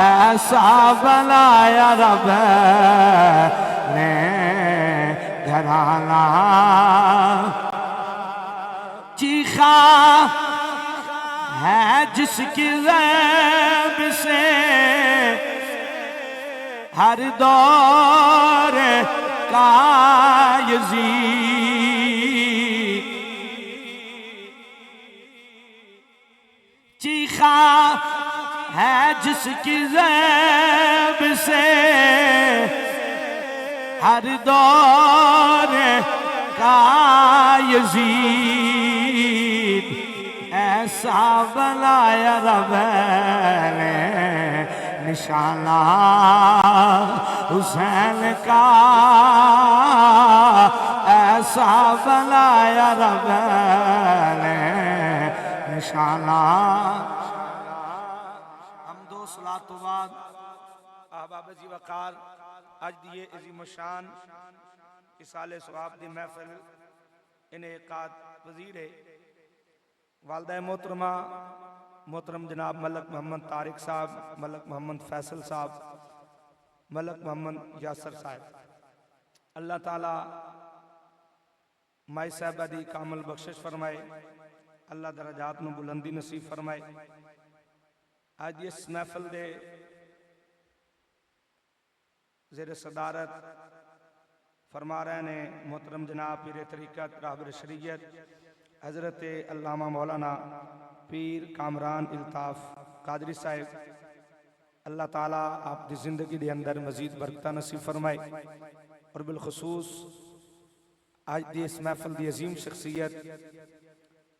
ایسا بنایا رب نے گھرانہ. چیخا ہے جس کی غیب سے ہر دور کا یزید. چیخا ہے جس کی غیب سے ہر دور کا یزید. ایسا بنایا رب نے نشانہ حسین کا ایسا بنایا رب نے نشانہ. حمد و صلاۃ و بعد احباب جی وقار اج دیے عظیم الشان اصال ثواب دی محفل انعقاد پذیر ہے. والدہ محترمہ محترم جناب ملک محمد طارق صاحب، ملک محمد فیصل صاحب، ملک محمد یاسر صاحب. اللہ تعالیٰ مائی صاحبہ دی کامل بخشش فرمائے، اللہ درجات نو بلندی نصیب فرمائے. آج اس محفل دے زیر صدارت فرما رہے نے محترم جناب پیر طریقت راہبر شریعت حضرت علامہ مولانا پیر کامران الطاف قادری صاحب. اللہ تعالیٰ آپ دی زندگی دے اندر مزید برکتہ نصیب فرمائے. اور بالخصوص آج دی اس محفل دی عظیم شخصیت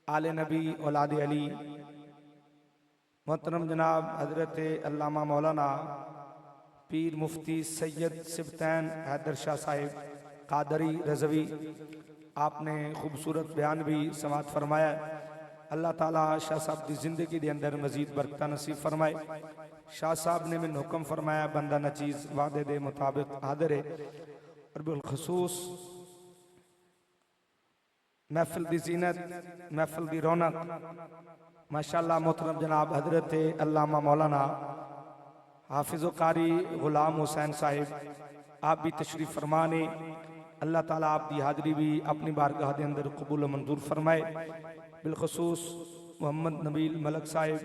آل نبی اولاد علی محترم جناب حضرت علامہ مولانا پیر مفتی سید سبتین حیدر شاہ صاحب قادری رضوی، آپ نے خوبصورت بیان بھی سماعت فرمایا. اللہ تعالیٰ شاہ صاحب دی زندگی دے اندر مزید برکتہ نصیب فرمائے. شاہ صاحب نے من حکم فرمایا بندہ نچیز وعدے دے مطابق حاضر ہے. اور بالخصوص محفل دی زینت، محفل دی رونق ماشاءاللہ محترم جناب حضرت علامہ مولانا حافظ و قاری غلام حسین صاحب آپ بھی تشریف فرمانے. اللہ تعالیٰ آپ دی حاضری بھی اپنی بارگاہ دے اندر قبول و منظور فرمائے. بالخصوص محمد نبیل ملک صاحب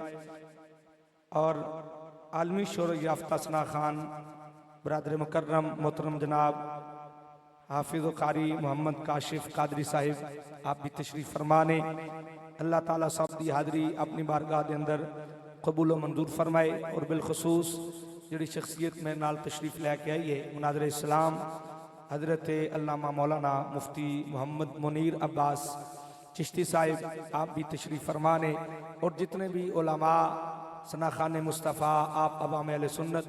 اور عالمی شہرت یافتہ ثنا خان برادر مکرم محترم جناب حافظ و قاری محمد کاشف قادری صاحب آپ بھی تشریف فرمانے. اللہ تعالیٰ سب دی حاضری اپنی بارگاہ دے اندر قبول و منظور فرمائے. اور بالخصوص جڑی شخصیت میں نال تشریف لے کے آئی ہے مناظر اسلام حضرت علامہ مولانا مفتی محمد منیر عباس چشتی صاحب آپ بھی تشریف فرمانے. اور جتنے بھی علماء ثنا خان مصطفیٰ آپ عوام اہل سنت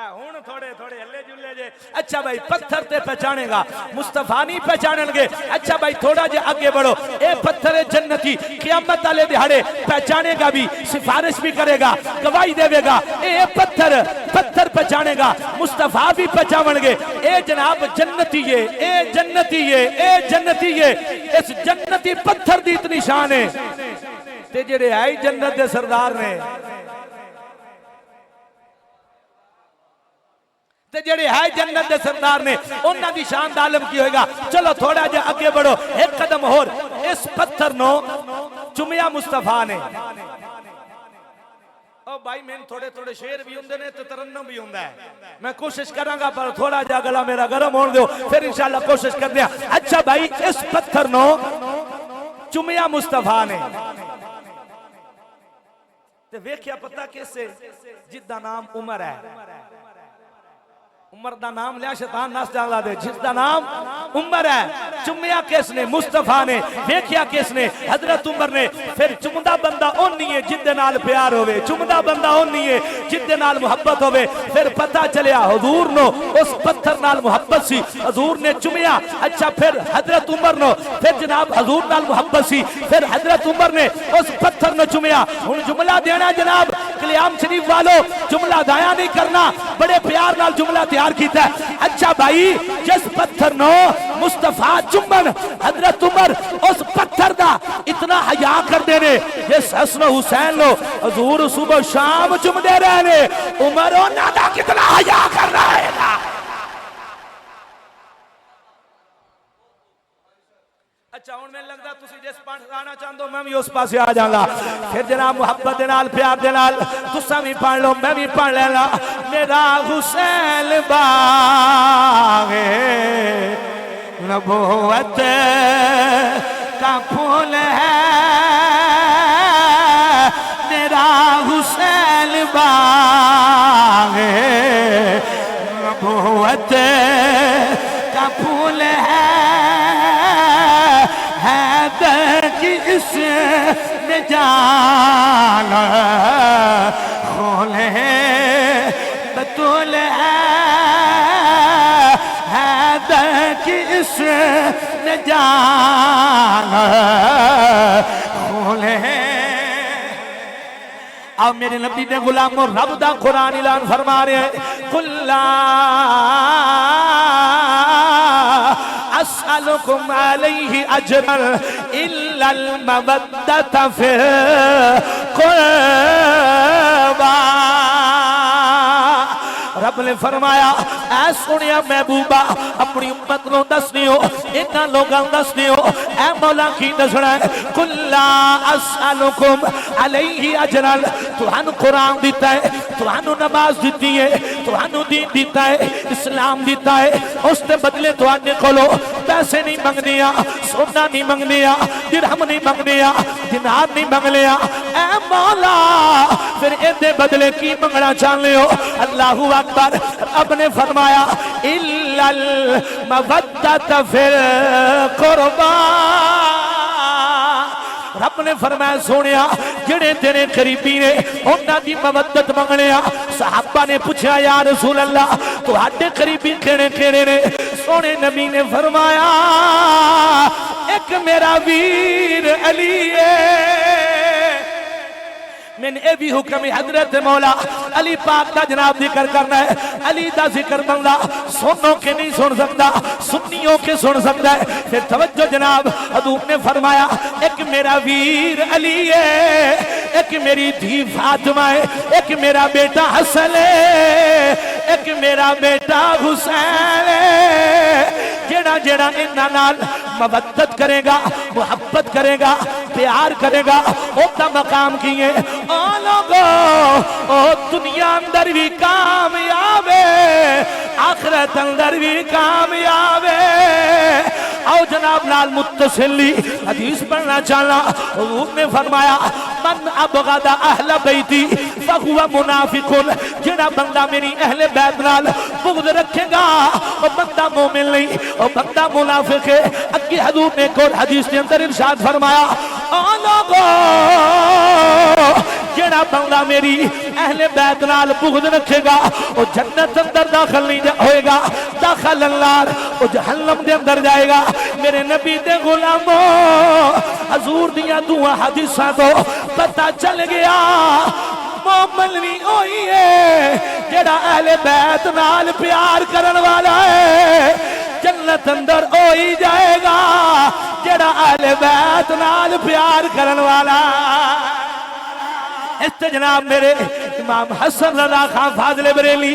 ہوں تھوڑے تھوڑے ہلے جلے جے اچھا بھائی پتھر تے پہچانے گا مصطفیٰ نہیں پہچانن گے اچھا بھائی تھوڑا جے آگے بڑھو اے پتھر جنتی قیامت والے دہاڑے پہچانے گا بھی سفارش بھی کرے گا گواہی دے گا اے پتھر پہچانے گا مصطفیٰ بھی پہچاون گے اے جناب جنتی ہے اے جنتی ہے اے جنتی ہے اس جنتی پتھر دی اتنی شان ہے تے جڑے آئی جنت دے سردار نے تے جڑے ہے جنت دے سردار نے انہاں دی شان دا عالم کی ہوئے گا چلو تھوڑا جا آگے بڑھو ایک قدم اور اس پتھر نو چمیا مصطفیٰ نے او بھائی میں تھوڑے تھوڑے شیر بھی ہوندے نے تے ترنم بھی ہوندا ہے میں کوشش کراں گا پر تھوڑا جا گلا میرا گرم ہون دیو پھر انشاءاللہ کوشش کرنے ہیں اچھا بھائی اس پتھر نو چمیا مصطفیٰ نے تے ویکھیا پتہ کیسے جدا نام عمر ہے عمر دا نام لیا شیطان ناس جانلا دے جس دا نام عمر ہے چمیا کس نے مصطفیٰ نے دیکھیا کس نے حضرت عمر نے پھر چمدہ بندہ اون نہیں ہے جد نال پیار ہوئے چمدہ بندہ اون نہیں ہے جد نال محبت ہوئے پھر پتہ چلیا حضور نو اس پتھر نال محبت سی حضور نے چمیا اچھا پھر حضرت عمر نو پھر جناب حضور نال محبت سی پھر حضرت عمر نے اس پتھر نو چمیا ان جملہ دینا جناب کلیام شریف والو جملہ دایا نہیں کرنا بڑے پیار نال جملہ تیار کیتا ہے اچھا بھائی جس پتھر نو مصطفیٰ چمن حضرت عمر اس پتھر دا اتنا حیا کر دینے جس حسن حسین لو حضور صبح شام چم دے رہنے عمر و نادا کتنا حیا کر رہا ہے نا اچھا ہون میں لگتا تسی جس پانٹ رانا چاندو میں بھی اس پاس آ جاؤں پھر جناب محبت دنال پیار دنال تسا بھی پڑھ لو میں بھی پڑھ لینا میرا حسین باغ نبوت کا پھول ہے میرا حسین باغ نبوت کا پھول ہے حیدر کی اس میں جان کھولے بطول ہے حیدر کی اس میں جان کھولے اب میرے نبی نے غلام و رب دا قرآن اعلان فرما رہے ہیں کلا اسألكم عليه اجرا الا المودة في القربى رب نے فرمایا اے سنیا محبوبہ اپنی امت نو دسنیو انہاں لوگاں دسنیو اے مولا کی دسنا ہے کلا اسالکم علیہ اجرا تہانوں قرآن دیتا ہے تہانوں نماز دیتی ہے تہانوں دین دیتا ہے اسلام دیتا ہے اس تے بدلے تہانے کولو پیسے نہیں منگنیا سونا نہیں منگنیا درہم نہیں منگنیا دینار نہیں منگنیا اے مولا پھر ایندے بدلے کی منگنا چاہنے ہو اللہ اکبر اب نے فرمایا الا المودۃ فی القربى رب نے فرمایا سونیا جڑے تیرے قریبی نے انہاں دی مودت منگنے صحابہ نے پوچھا یا رسول اللہ تو ہڈے قریبی کیڑے کیڑے نے سونے نبی نے فرمایا ایک میرا ویر علی ہے میں نے بھی حکم حضرت مولا علی پاک دا جناب ذکر کرنا ہے علی دا ذکر بندہ سنوں کے نہیں سن سکتا سنیوں کے سن سکتا ہے پھر توجہ جناب حضور نے فرمایا ایک میرا ویر علی ہے ایک میری دھی فاطمہ ہے ایک میرا بیٹا حسن ہے ایک میرا بیٹا حسین ہے جڑا جڑا انہاں نال مودت کرے گا محبت کرے گا پیار کرے گا او دا مقام کی ہے او لوگو او دنیا اندر بھی کامیاب ہے آخرت اندر بھی کامیاب ہے او جناب نال متصلی حدیث پڑھنا چاہنا حضور نے فرمایا من ابغض اہل بیتی فہو منافق جڑا بندہ میری اہل بیت نال بغض رکھے گا وہ بندہ مومن نہیں وہ بندہ منافق ہے اگے حضور نے ایک اور حدیث کے اندر ارشاد فرمایا او لوگو جڑا جڑا بندہ میری اہل بیت نال بغض رکھے گا وہ جنت اندر داخل نہیں ہوئے گا، داخل النار وہ جہنم دے اندر جائے گا۔ میرے نبی دے غلاموں حضور دیاں دعا حدیثاں تو پتہ چل گیا مومن بھی ہوئی ہے جڑا اہل بیت نال پیار کرن والا ہے، جنت اندر ہوئی جائے گا جڑا اہل بیت نال پیار کرن والا۔ اس تے جناب میرے امام حسن رضا خان فاضل بریلی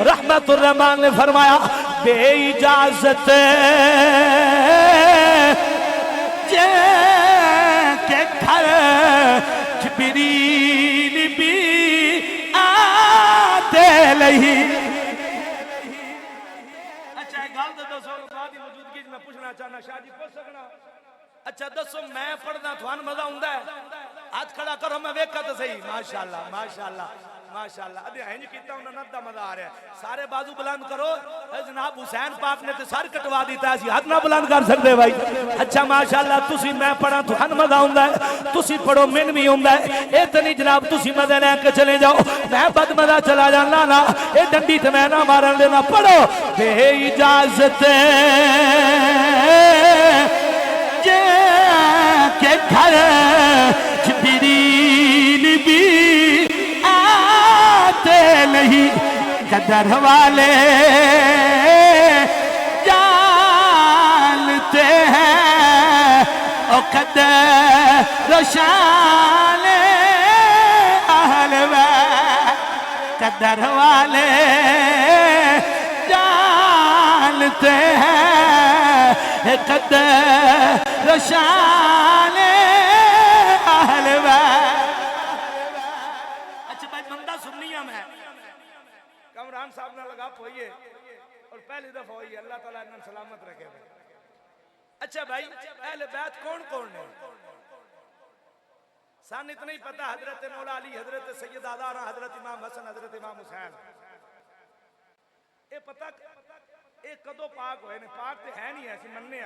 رحمت الرحمن نے فرمایا بے اجازت جے کے گھر جبریل بھی آتے نہیں۔ اچھا ایک گل تو دسو بعد موجودگی میں پوچھنا چاہنا شاہ جی پوچھ سکنا؟ اچھا دسو میں پڑھنا تھوان مزہ ہوندا ہے؟ ہاتھ کھڑا کرو میں ویکھا تو صحیح۔ ماشاءاللہ ماشاءاللہ ماشاءاللہ ادھے ہنج کیتا انہاں ندا مزہ آ رہا ہے۔ سارے بازو بلند کرو۔ جناب حسین پاک نے تے سر کٹوا دیتا ہے، اسی ہاتھ نہ بلند کر سکتے بھائی۔ اچھا ماشاءاللہ تسی میں پڑھا تھوان مزہ ہوندا ہے، تسی پڑھو من بھی ہوندا ہے۔ اے تے نہیں جناب تسی مزہ لے کے چلے جاؤ میں بد مزہ چلا جانا نا، اے ڈنڈی تے میں نہ مارن دینا۔ پڑھو بے اجازت کے گھر جبریل بھی آتے نہیں، قدر والے جانتے ہیں او قدر شان اہل بیت، قدر والے جانتے ہیں قدر شان اہل بیت۔ اچھا بھائی بندہ سننی ہم ہے کمران صاحب نہ لگا پوئیے اور پہلی دفعہ ہوئی اللہ تعالیٰ انہوں سلامت رکھے ہوئے۔ اچھا بھائی اہل بیت کون کون ہے؟ سان اتنا ہی پتا حضرت مولا علی، حضرت سید آدارہ، حضرت امام حسن، حضرت امام حسین۔ اے پتا اے کدو پاک ہوئے نے؟ پاک تے ہے نہیں ایسی مننے آ۔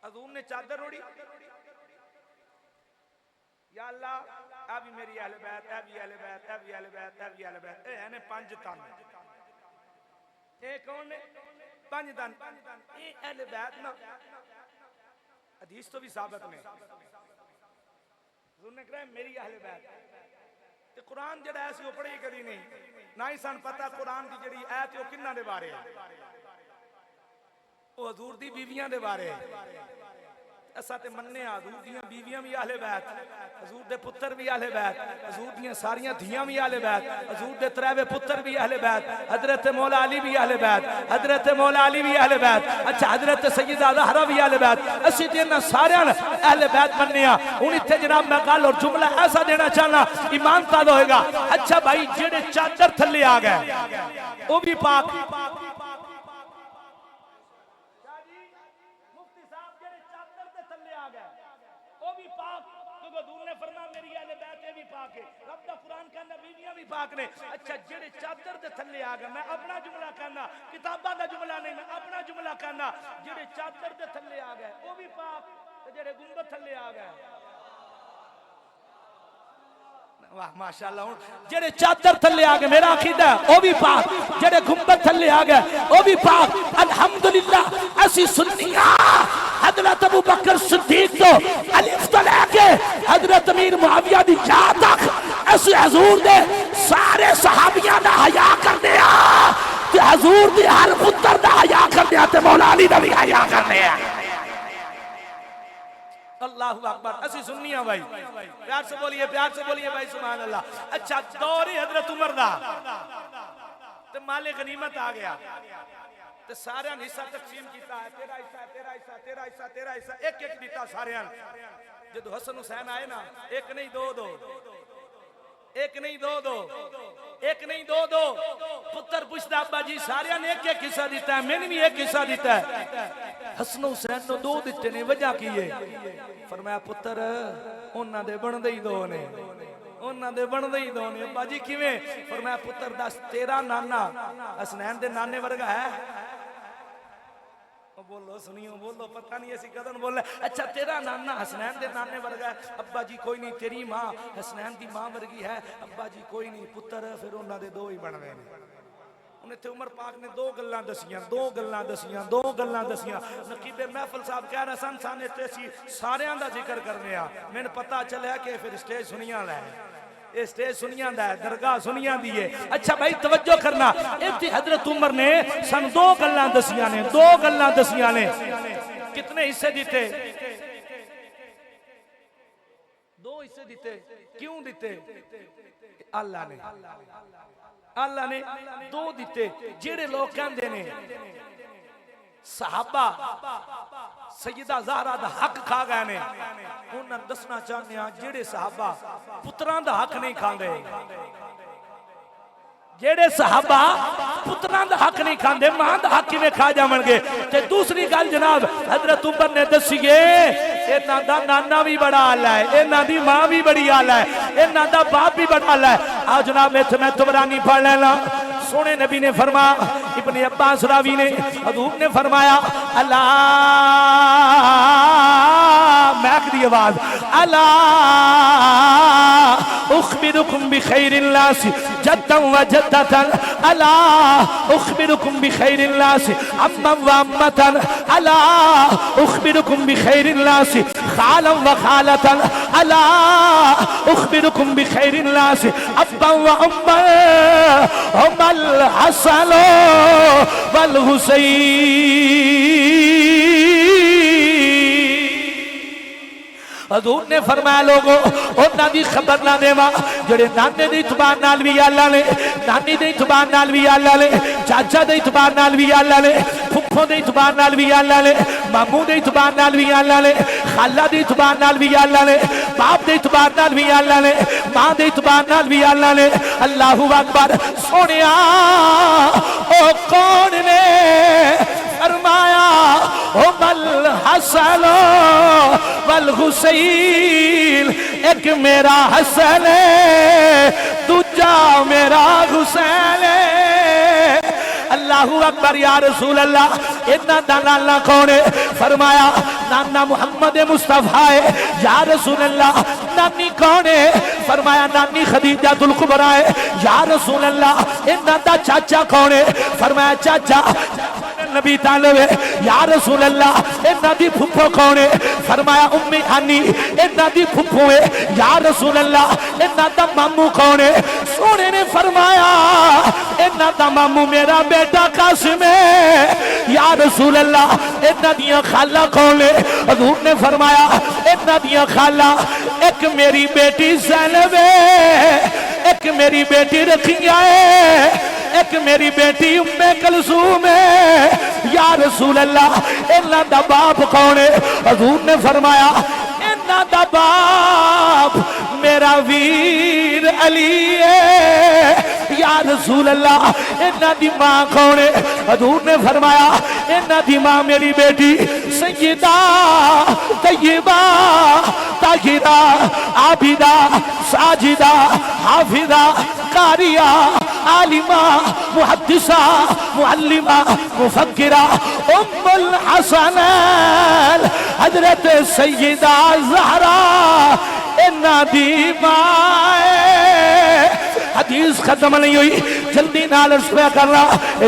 حضور نے چادر روڑی یا اللہ اے بھی میری اہل بیت، اے بھی اہل بیت، اے بھی اہل بیت، اے بھی اہل بیت۔ اے ہیں پانچ تن۔ اے کون نے؟ پانچ تن۔ اے اہل بیت نا حدیث تو بھی ثابت نے۔ حضور نے کہا میری اہل بیت۔ تے قرآن جڑا ایسی وہ پڑھی کری نہیں، نہ ہی سان پتا قرآن دی جڑی آیت وہ کنہ دے بارے ہے، وہ حضور دی بیویاں دے بارے ہے۔ ایسا تے مننے حضور دیاں بیویاں بھی اہل بیت، حضور دے پتر بھی اہل بیت، حضور دیاں ساریاں دھیاں بھی اہل بیت، حضور دے تریوے پتر بھی اہل بیت، حضرت مولا علی بھی اہل بیت، حضرت مولا علی بھی اہل بیت، اچھا حضرت سیدہ زہرا بھی اہل بیت۔ اسی دینا سارے اہل بیت مننے ہاں۔ ہن ایتھے جناب میں گل اور جملہ ایسا دینا چاہنا ایمان تازہ ہوئے گا۔ اچھا بھائی جڑے چادر تھلے آ گئے وہ بھی پاک، رب دا قرآن کہنا بیویاں بھی پاک نے۔ اچھا جڑے چادر دے تھلے آ گئے، میں اپنا جملہ کہنا، کتاباں دا جملہ نہیں، میں اپنا جملہ کہنا، جڑے چادر دے تھلے آ گئے وہ بھی پاک، جڑے گنبد تھلے آ گئے واہ ماشاءاللہ جڑے چادر تھلے آ گئے میرا عقیدہ ہے وہ بھی پاک، جڑے گنبد تھلے آ گئے وہ بھی پاک۔ الحمدللہ ایسی سنیاں حضرت ابو بکر صدیق تو الف تو لے کے حضرت امیر معاویہ دی جا تک ایسی حضور دے سارے صحابیاں دا حیا کرنے آ تے حضور دی ہر پتر دا حیا کرنے آ تے مولا علی دا بھی حیا کرنے آ۔ اللہ اکبر اسی سنیاں بھائی، پیار سے بولیے بھائی سبحان اللہ۔ اچھا دور حضرت عمر دا تے مال غنیمت آ گیا تے سارے حصہ تقسیم کیتا ہے، تیرا حصہ، تیرا حصہ، تیرا حصہ، تیرا حصہ، ایک ایک دیتا سارے۔ جدو حسن حسین آئے نا ایک نہیں دو دو، ایک نہیں دو دو، ایک نہیں دو دو، پتر پوچھتا ابا جی سارے نے ایک ایک حصہ دیتا ہے، میں نے بھی ایک حصہ دیتا ہے۔ حسن حسین نے دو دیتے نے، وجہ کی ہے؟ فرمایا پتر انہاں دے بن دے ہی دو نے، انہاں دے بن دے ہی دو نے۔ ابا جی کیویں؟ فرمایا پتر دس تیرا نانا حسنین دے نانے ورگا ہے؟ بولو سنیو بولو پتہ نہیں ایسی قدر بول رہے. اچھا تیرا نانا حسنین دے نانے ورگا ہے, ابا جی کوئی نہیں, تیری ماں حسنین دی ماں ورگی ہے, ابا جی کوئی نہیں, پتر پھر انہاں دے دو ہی بن گئے نے. انہیں تھے عمر پاک نے دو گلاں دسیاں. نقیب محفل صاحب کہہ رہا سن سانے تیسی ساریاں دا ذکر کرنے آ, میں نے پتہ چلیا کہ پھر اسٹیج سنیاں لائے, یہ اسٹیج سنیاں دا ہے, درگاہ سنیاں دیئے. اچھا بھائی توجہ کرنا, ابتی حضرت عمر نے سن دو گلاں دسیاں نے. کتنے حصے دیتے؟ دو حصے دیتے. کیوں دیتے؟ اللہ نے دو دیتے. جیڑے لوگ کہندے نے صحابہ سیدہ زہرا دا حق کھا گئے نے, انہاں دسنا چاہنے ہیں جیڑے صحابہ پتران دا حق نہیں کھاندے, جیڑے صحابہ پتران دا حق نہیں کھاندے, ماں دا حق میں کھا جاون گے. تے دوسری گل جناب حضرت عمر نے دسیے, انہاں دا نانا بھی بڑا آلہ ہے, انہاں دی ماں بھی بڑی آلہ ہے, انہاں دا باپ بھی بڑا آلہ ہے. آج جناب میں تبرانی پڑھ لینا. سونے نبی نے فرمایا, ابن عباس راوی نے, حضور نے فرمایا, اللہ محک دی آواز, اللہ اخبرکم بخیر الناس جدا و جدتا, اللہ اخبرکم بخیر الناس عما و عمتا, اللہ اخبرکم بخیر الناس خالا و خالتا, اللہ اخبرکم بخیر الناس ابا و عما, هم الحسن والحسین. حضور نے فرمایا لوگو انہاں دی خبر نہ دیواں جڑے نانے دی اعتبار نال وی اللہ نے, نانی دی اعتبار نال وی اللہ نے, چاچا دی اعتبار نال وی اللہ نے, پھپھو دی اعتبار نال وی اللہ نے, ماموں دی اعتبار نال وی اللہ نے, خالہ دی اعتبار نال وی اللہ نے, باپ دی اعتبار نال وی اللہ نے, ماں دی اعتبار نال وی اللہ نے. اللہ اکبر. سونیا او کون نے فرمایا ہم الحسن والحسین, ایک میرا حسن ہے دوجا میرا حسین ہے. اللہ اکبر. یا رسول اللہ اتنا دا نانا کون ہے؟ فرمایا نانا محمد مصطفیٰ ہے. یا رسول اللہ نانی کون ہے؟ فرمایا نانی خدیجہ الکبریٰ ہے. یا رسول اللہ اتنا دا چاچا کون ہے؟ فرمایا چاچا نبی طالب ہے. یا رسول اللہ اتنا دی پھپھو کون ہے؟ فرمایا امی ہانی اتنا دی پھپھو ہے. یا رسول اللہ اتنا دا ماموں کون ہے؟ سونے نے فرمایا اتنا دا ماموں میرا بیٹا قاسم ہے. یا رسول اللہ اتنا دیا خالہ کون ہے؟ حضور نے فرمایا اتنا دیا خالہ ایک میری بیٹی زینب ہے, ایک میری بیٹی رقیہ ہے, ایک میری بیٹی ام کلثوم ہے. یا رسول اللہ انہاں دا باپ کون ہے؟ حضور نے فرمایا انہاں دا باپ میرا ویر علی ہے. یا رسول اللہ انہاں دی ماں کون ہے؟ حضور نے فرمایا انہاں دی ماں میری بیٹی سیدہ طیبہ طاہرہ عابدہ ساجدہ حافظہ قاریہ عالمہ محدثہ معلمہ مفکرہ ام الحسنین حضرت سیدہ زہرا انہاں دی ماں. حدیث ختم نہیں ہوئی, جلدی نال رسویا کرنا.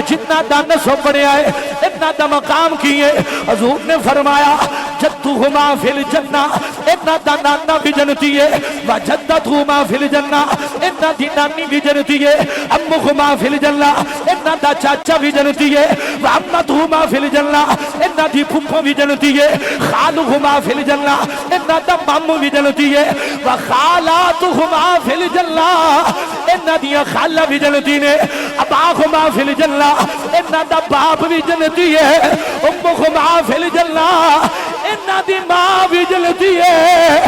جتنا دانا سو پڑے آئے اتنا دا مقام کیے. حضور نے فرمایا جدہما فی الجنہ, اتنا دا نانا بھی جنتی ہے. وجدتہما فی الجنہ, اتنا دی نانی بھی جنتی ہے. امہما فی الجنہ, اتنا دا چاچا بھی جنتی ہے. وعمتہما فی الجنہ, اتنا دی پھپھو بھی جنتی ہے. خالہما فی الجنہ, اتنا دا مامو بھی جنتی ہے. وخالاتہما فی الجنہ, اتنا دیا خالہ بھی جنتی نے. اباہما فی الجنہ, اتنا دا باپ بھی جنتی ہے. امہما فی الجنہ, اتنا دی ماں بھی جنتی ہے.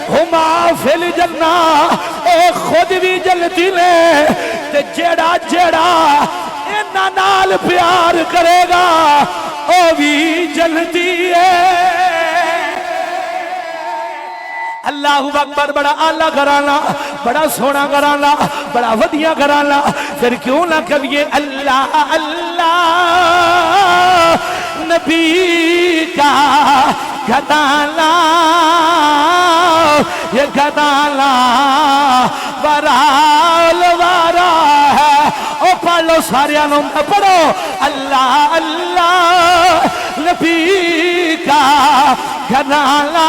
ہما فی الجنہ, اے خود بھی جنتی نے. تے جیڑا جیڑا اتنا نال پیار کرے گا او بھی جنتی ہے. اللہ اکبر. بڑا آلہ گھرانہ, بڑا سونا گھرانہ, بڑا ودیہ گھرانہ. پھر کیوں نہ کہیے اللہ اللہ نبی کا گھدانا یہ گھدانا برال وارا ہے او پڑھ لو سارے نام پڑھو اللہ اللہ نبی کا گھرانہ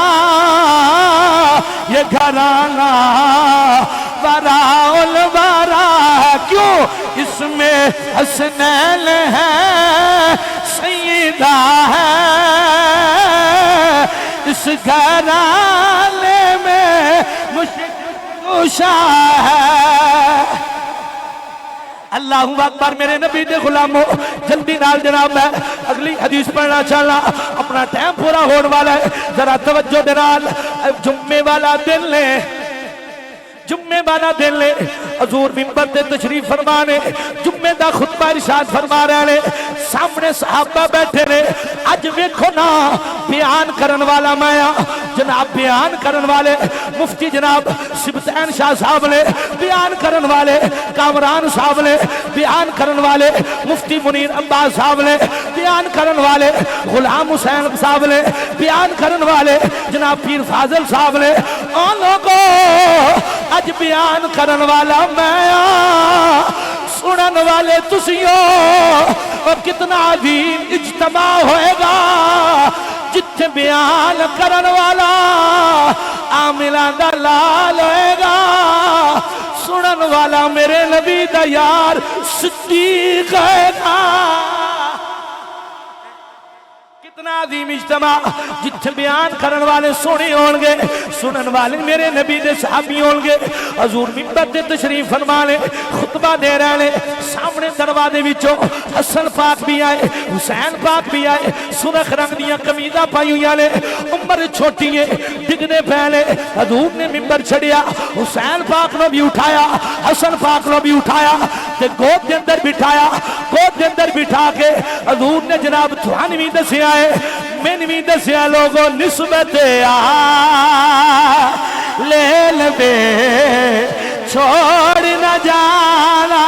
یہ گھرانہ برال وارا ہے کیوں اس میں حسنین ہے سیدہ ہے اس گھرانے میں مشکوشا ہے اللہ اکبر میرے نبی دے غلاموں جلدی نال جناب میں اگلی حدیث پڑھنا چاہنا اپنا ٹائم پورا ہونے والا ہے ذرا توجہ دے نال جمعے والا دن لے جمعے والا دن لے حضور منبر تے تشریف فرمانے جمعے دا خطبہ ارشاد فرما رہے نے سامنے صحابہ بیٹھے نے اج ویکھو نا بیان کرن والا میں جناب بیان کرن والے مفتی جناب سبتین شاہ صاحب نے بیان کرن والے کامران صاحب نے بیان کرن والے مفتی منیر عباس صاحب نے بیان کرن والے غلام حسین صاحب نے بیان کرن والے جناب پیر فاضل صاحب نے ان لوگوں اج بیان کرن والا میں سنن والے تسیوں اور کتنا عظیم اجتماع ہوئے گا جتھے بیان کرن والا عاملان دا لال ہوئے گا سنن والا میرے نبی دا یار صدیق ہے گا کتنا عظیم اجتماع جتھے بیان کرن والے سونے ہونگے سنن والے میرے نبی دے صحابی ہونگے حضور منبر تے تشریف فرمانے خطبہ دے رہے سامنے دروازے وچوں حسن پاک بھی آئے حسین پاک بھی آئے سرخ رنگ دیاں قمیضاں پائی ہوئی نے عمر چھوٹی ہے ڈگنے پہلے حضور نے منبر چھڑیا حسین پاک نو بھی اٹھایا حسن پاک نو بھی اٹھایا تے گود دے اندر بٹھایا گود دے اندر بٹھا کے حضور نے جناب تھوانویں دسیا ہے منویں دسیا لوگوں نسبت لیل بے چھوڑ نہ جانا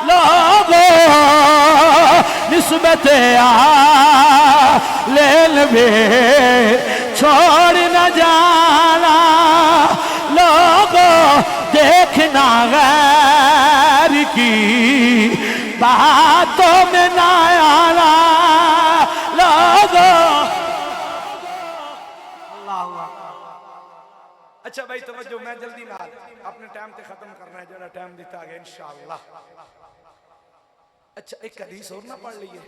لوگوں نسبت لیل بے چھوڑ نہ جانا لوگوں دیکھنا غیر کی باتوں میں نہ آنا لوگوں اچھا بھائی توجہ میں جلدی نال اپنے ٹائم تے ختم کرنا ہے جڑا ٹائم دیتا گیا انشاءاللہ اچھا ایک حدیث اور نہ پڑھ لیے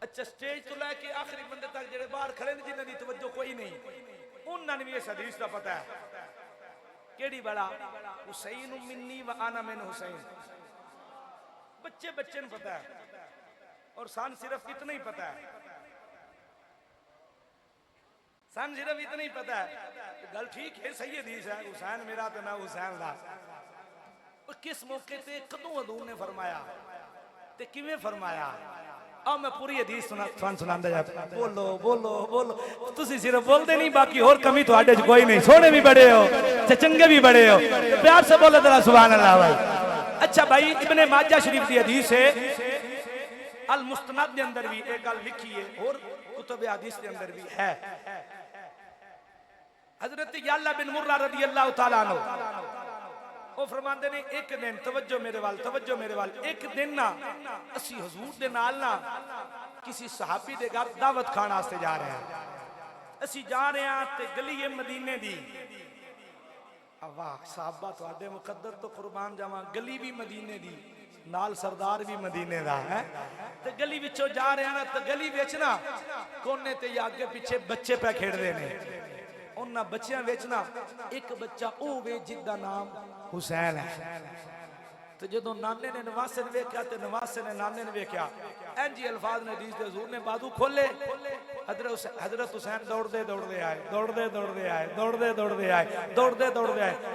اچھا سٹیج تو لے کے آخری بندے تک جڑے باہر کھڑے نے جنہاں دی توجہ کوئی نہیں انہاں نے بھی اس حدیث دا پتہ ہے کیڑی بڑا حسین منی و انا من حسین بچے بچے نے پتہ ہے اور سان صرف اتنا ہی پتہ ہے سان صرف اتنا ہی پتہ ہے گل ٹھیک ہے صحیح حدیث ہے حسین میرا تو میں حسین دا کس موقع تے کدوں حضور نے فرمایا تے کیویں فرمایا آؤ میں پوری حدیث سناندا جاتا بولو بولو بولو تسی صرف بولتے نہیں باقی اور کمی تو آڈے کوئی نہیں سونے بھی بڑے ہو چنگے بھی بڑے ہو پیار سے بولے ذرا سبحان اللہ بھائی اچھا بھائی ابن ماجہ شریف دی حدیث ہے المستند دے اندر بھی ایک گل لکھی ہے اور کتب حدیث دے اندر بھی ہے حضرت یعلا بن مرہ رضی اللہ تعالیٰ عنہ وہ فرماندے نے ایک دن توجہ میرے وال ایک دن نا اسی حضور دے نال نا کسی صحابی دے گھر دعوت کھانا سے جا رہے ہیں اسی جا رہے ہیں تے گلی مدینے دی واہ صحابہ تو آدھے مقدر تو قربان جاواں گلی بھی مدینے دی نال سردار بھی مدینے دا ہے تے گلی وچوں جا رہے ہیں نا تے گلی وچ نا کونے تے آگے پیچھے بچے پہ کھیڑ دے نے انہاں بچیاں وچ نا ایک بچہ او وے جدا نام حسین ہے تو جدوں نانے نے نواسے نے ویکھیا تے نواسے نے نانے نے ویکھیا انجی الفاظ نے حدیث دے حضور نے بازو کھولے حضرت حسین دوڑدے آئے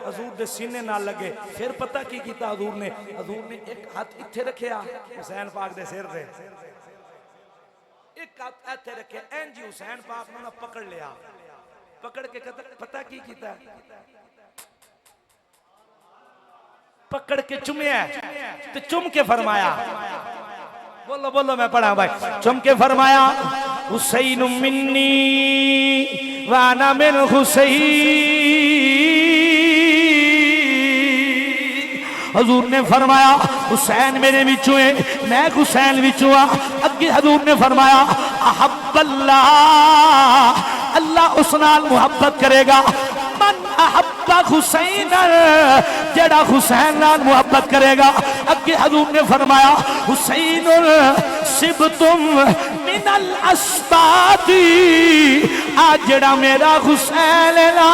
حضور دے سینے نال لگے پھر پتہ کی کیتا حضور نے ایک ہاتھ ایتھے رکھیا حسین پاک دے سر تے ایک ہاتھ ایتھے رکھے انجی حسین پاک نے پکڑ لیا پکڑ کے پتہ کی کیتا پکڑ کے چومیا تے چوم کے فرمایا بولو بولو میں پڑھا بھائی چم کے فرمایا حسین منی وانا من حسین حضور نے فرمایا حسین میرے وچوں ہے میں حسین وچوں ہاں اگے حضور نے فرمایا احب اللہ اللہ اس نال محبت کرے گا من احب حسین جڑا حسین نال محبت کرے گا اگے حضور نے فرمایا حسین سبتم من الاسباط آج جڑا میرا حسین نا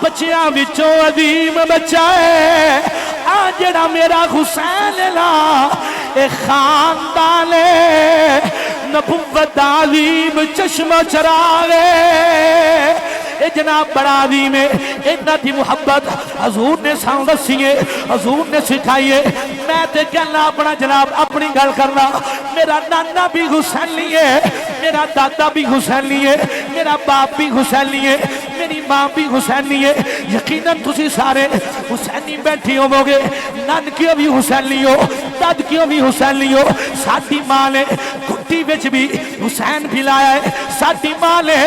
بچیاں وچوں عظیم بچہ ہے آج جڑا میرا حسین نا اے خاندان نبوت عظیم چشم چراغ اے جناب بڑا عظیم ہے اتنا دی محبت حضور نے سان دسیے حضور نے سکھائیے میں تے کہنا اپنا جناب اپنی گل کرنا میرا نانا بھی حسینی ہے میرا دادا بھی حسینی ہے میرا باپ بھی حسینی ہے میری ماں بھی حسینی ہے یقیناً تسی سارے حسینی بیٹھی ہو گے نان کیوں بھی حسینی ہو داد کیوں بھی حسینی ہو ساتھی ماں نے گھٹی بچ بھی حسین بھی لایا ہے ساتھی ماں نے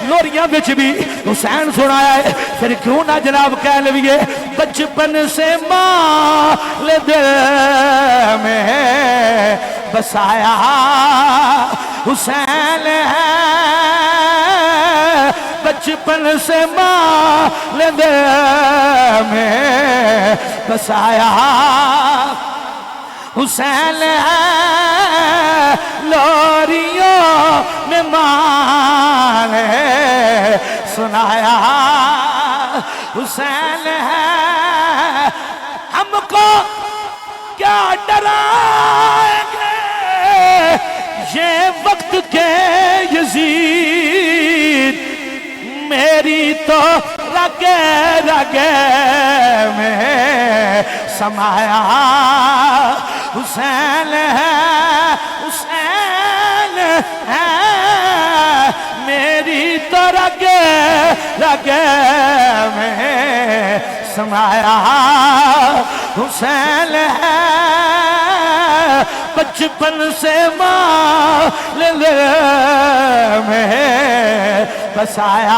لوریاں بچ بھی حسین سنایا ہے پھر کیوں نہ جناب کہہ لویے بچپن سے ماں لے دل میں بسایا حسین ہے بچپن سے ماں لے دل میں بسایا حسین ہے لوریوں میں ماں نے سنایا حسین ہے ہم کو کیا ڈرائیں گے یہ وقت کے یزید میری تو رگے رگے میں سمایا حسین ہے حسین ہے میری تو رگے رگے میں سمایا حسین ہے بچپن سے ماں میں بسایا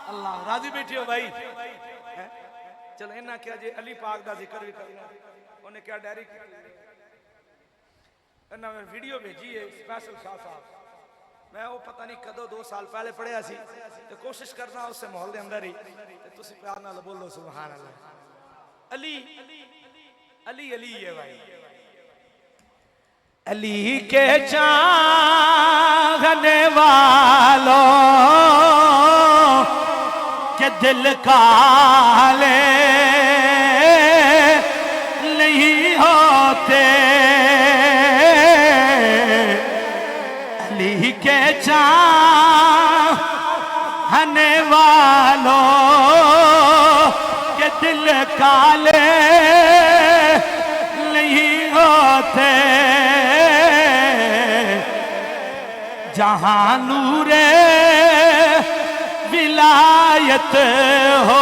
اللہ راضی بیٹھی ہو بھائی چلو انہاں کیا جی علی پاک دا ذکر بھی کرنا انہیں کیا ڈائری کی انہاں میں ویڈیو بھیجی ہے سپیشل شاہ صاحب میں وہ پتہ نہیں کدو 2 سال پہلے پڑھیا سی تو کوشش کرنا اس سے محل دے اندر ہی تو تسی پیار نال بولو سبحان اللہ علی علی علی ہے بھائی علی کے چاہنے والوں کے دل کالے نہیں ہوتے علی کے چاہنے والوں کے دل کالے نہیں ہوتے جہاں نور ولایت ہو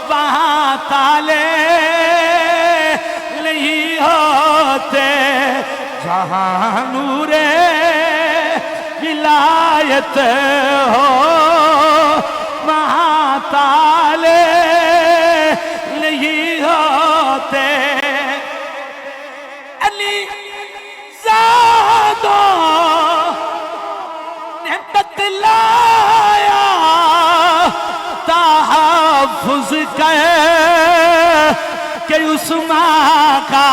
وہاں تالے نہیں ہوتے جہاں نور ولایت ہو وہاں تالے نہیں ہوتے علی زادوں نے بتلایا تحفظ کہ عثمان کا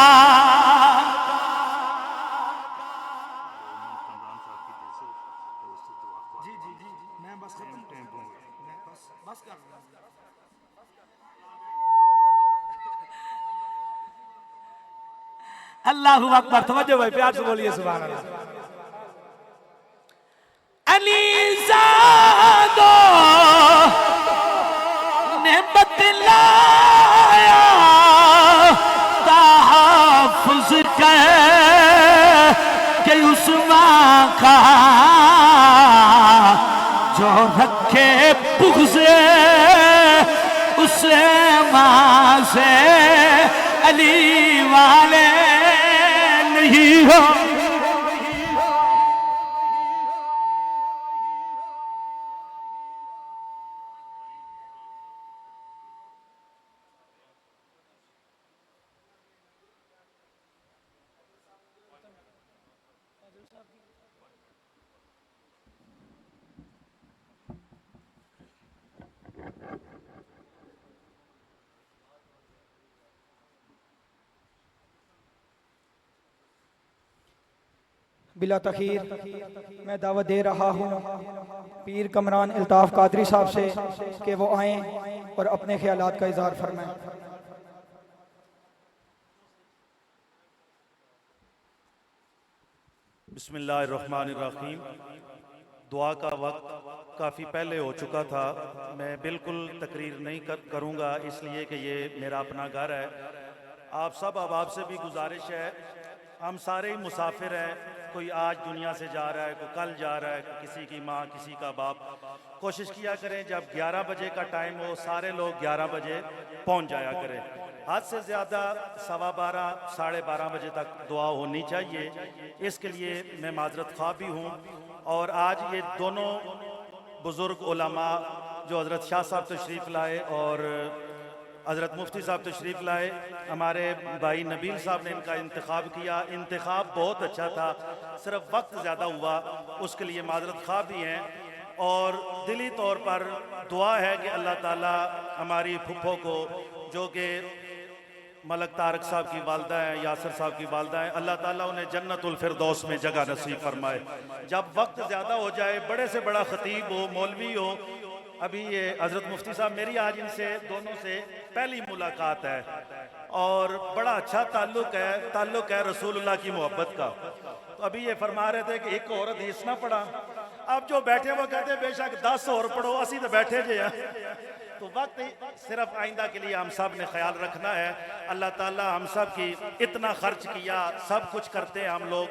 اللہ اکبر توجہ بھائی پیار سے بولیے سبحان اللہ علی زادوں نے بتلایا تحفظ کہ عثمان کا جو رکھے بغض اس ماں سے علی والے نہیں ہو بلا تخیر میں دعوت دے رہا ہوں پیر کمران الطاف قادری صاحب سے کہ وہ آئیں اور اپنے خیالات کا اظہار فرمائیں. بسم اللہ الرحمن الرحیم. دعا کا وقت کافی پہلے ہو چکا تھا. میں بالکل تقریر نہیں کروں گا اس لیے کہ یہ میرا اپنا گھر ہے. آپ سب احباب سے بھی گزارش ہے، ہم سارے ہی مسافر ہیں. کوئی آج دنیا سے جا رہا ہے، کوئی کل جا رہا ہے، کسی کی ماں کسی کا باپ. کوشش کیا کریں جب 11 بجے کا ٹائم ہو سارے لوگ 11 بجے پہنچ جایا کریں. حد سے زیادہ 12:15 12:30 بجے تک دعا ہونی چاہیے. اس کے لیے میں معذرت خواہ بھی ہوں. اور آج یہ دونوں بزرگ علماء جو حضرت شاہ صاحب تشریف لائے اور حضرت مفتی صاحب تشریف لائے، ہمارے بھائی نبیل صاحب نے ان کا انتخاب کیا. انتخاب بہت اچھا تھا، صرف وقت زیادہ ہوا، اس کے لیے معذرت خواہ بھی ہیں. اور دلی طور پر دعا ہے کہ اللہ تعالیٰ ہماری پھپھو کو جو کہ ملک طارق صاحب کی والدہ ہیں، یاسر صاحب کی والدہ ہیں، اللہ تعالیٰ انہیں جنت الفردوس میں جگہ نصیب فرمائے. جب وقت زیادہ ہو جائے، بڑے سے بڑا خطیب ہو، مولوی ہو. ابھی یہ حضرت مفتی صاحب میری آج ان سے دونوں سے پہلی ملاقات ہے اور بڑا اچھا تعلق ہے رسول اللہ کی محبت کا. تو ابھی یہ فرما رہے تھے کہ ایک اور حدیث نہ پڑھا. اب جو بیٹھے وہ کہتے ہیں بے شک 10 اور پڑھو، اسی تو بیٹھے جے ہیں. تو وقت صرف آئندہ کے لیے ہم سب نے خیال رکھنا ہے. اللہ تعالیٰ ہم سب کی اتنا خرچ کیا، سب کچھ کرتے ہیں ہم لوگ.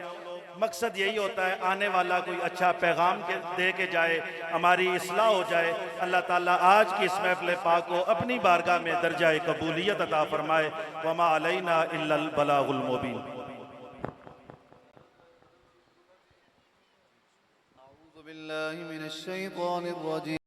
مقصد یہی ہوتا ہے آنے والا کوئی اچھا پیغام دے کے جائے، ہماری اصلاح ہو جائے. اللہ تعالیٰ آج کی اس محفل پاک کو اپنی بارگاہ میں درجہ قبولیت عطا فرمائے. وما علینا الا البلاغ المبین. أعوذ بالله من الشيطان الرجيم.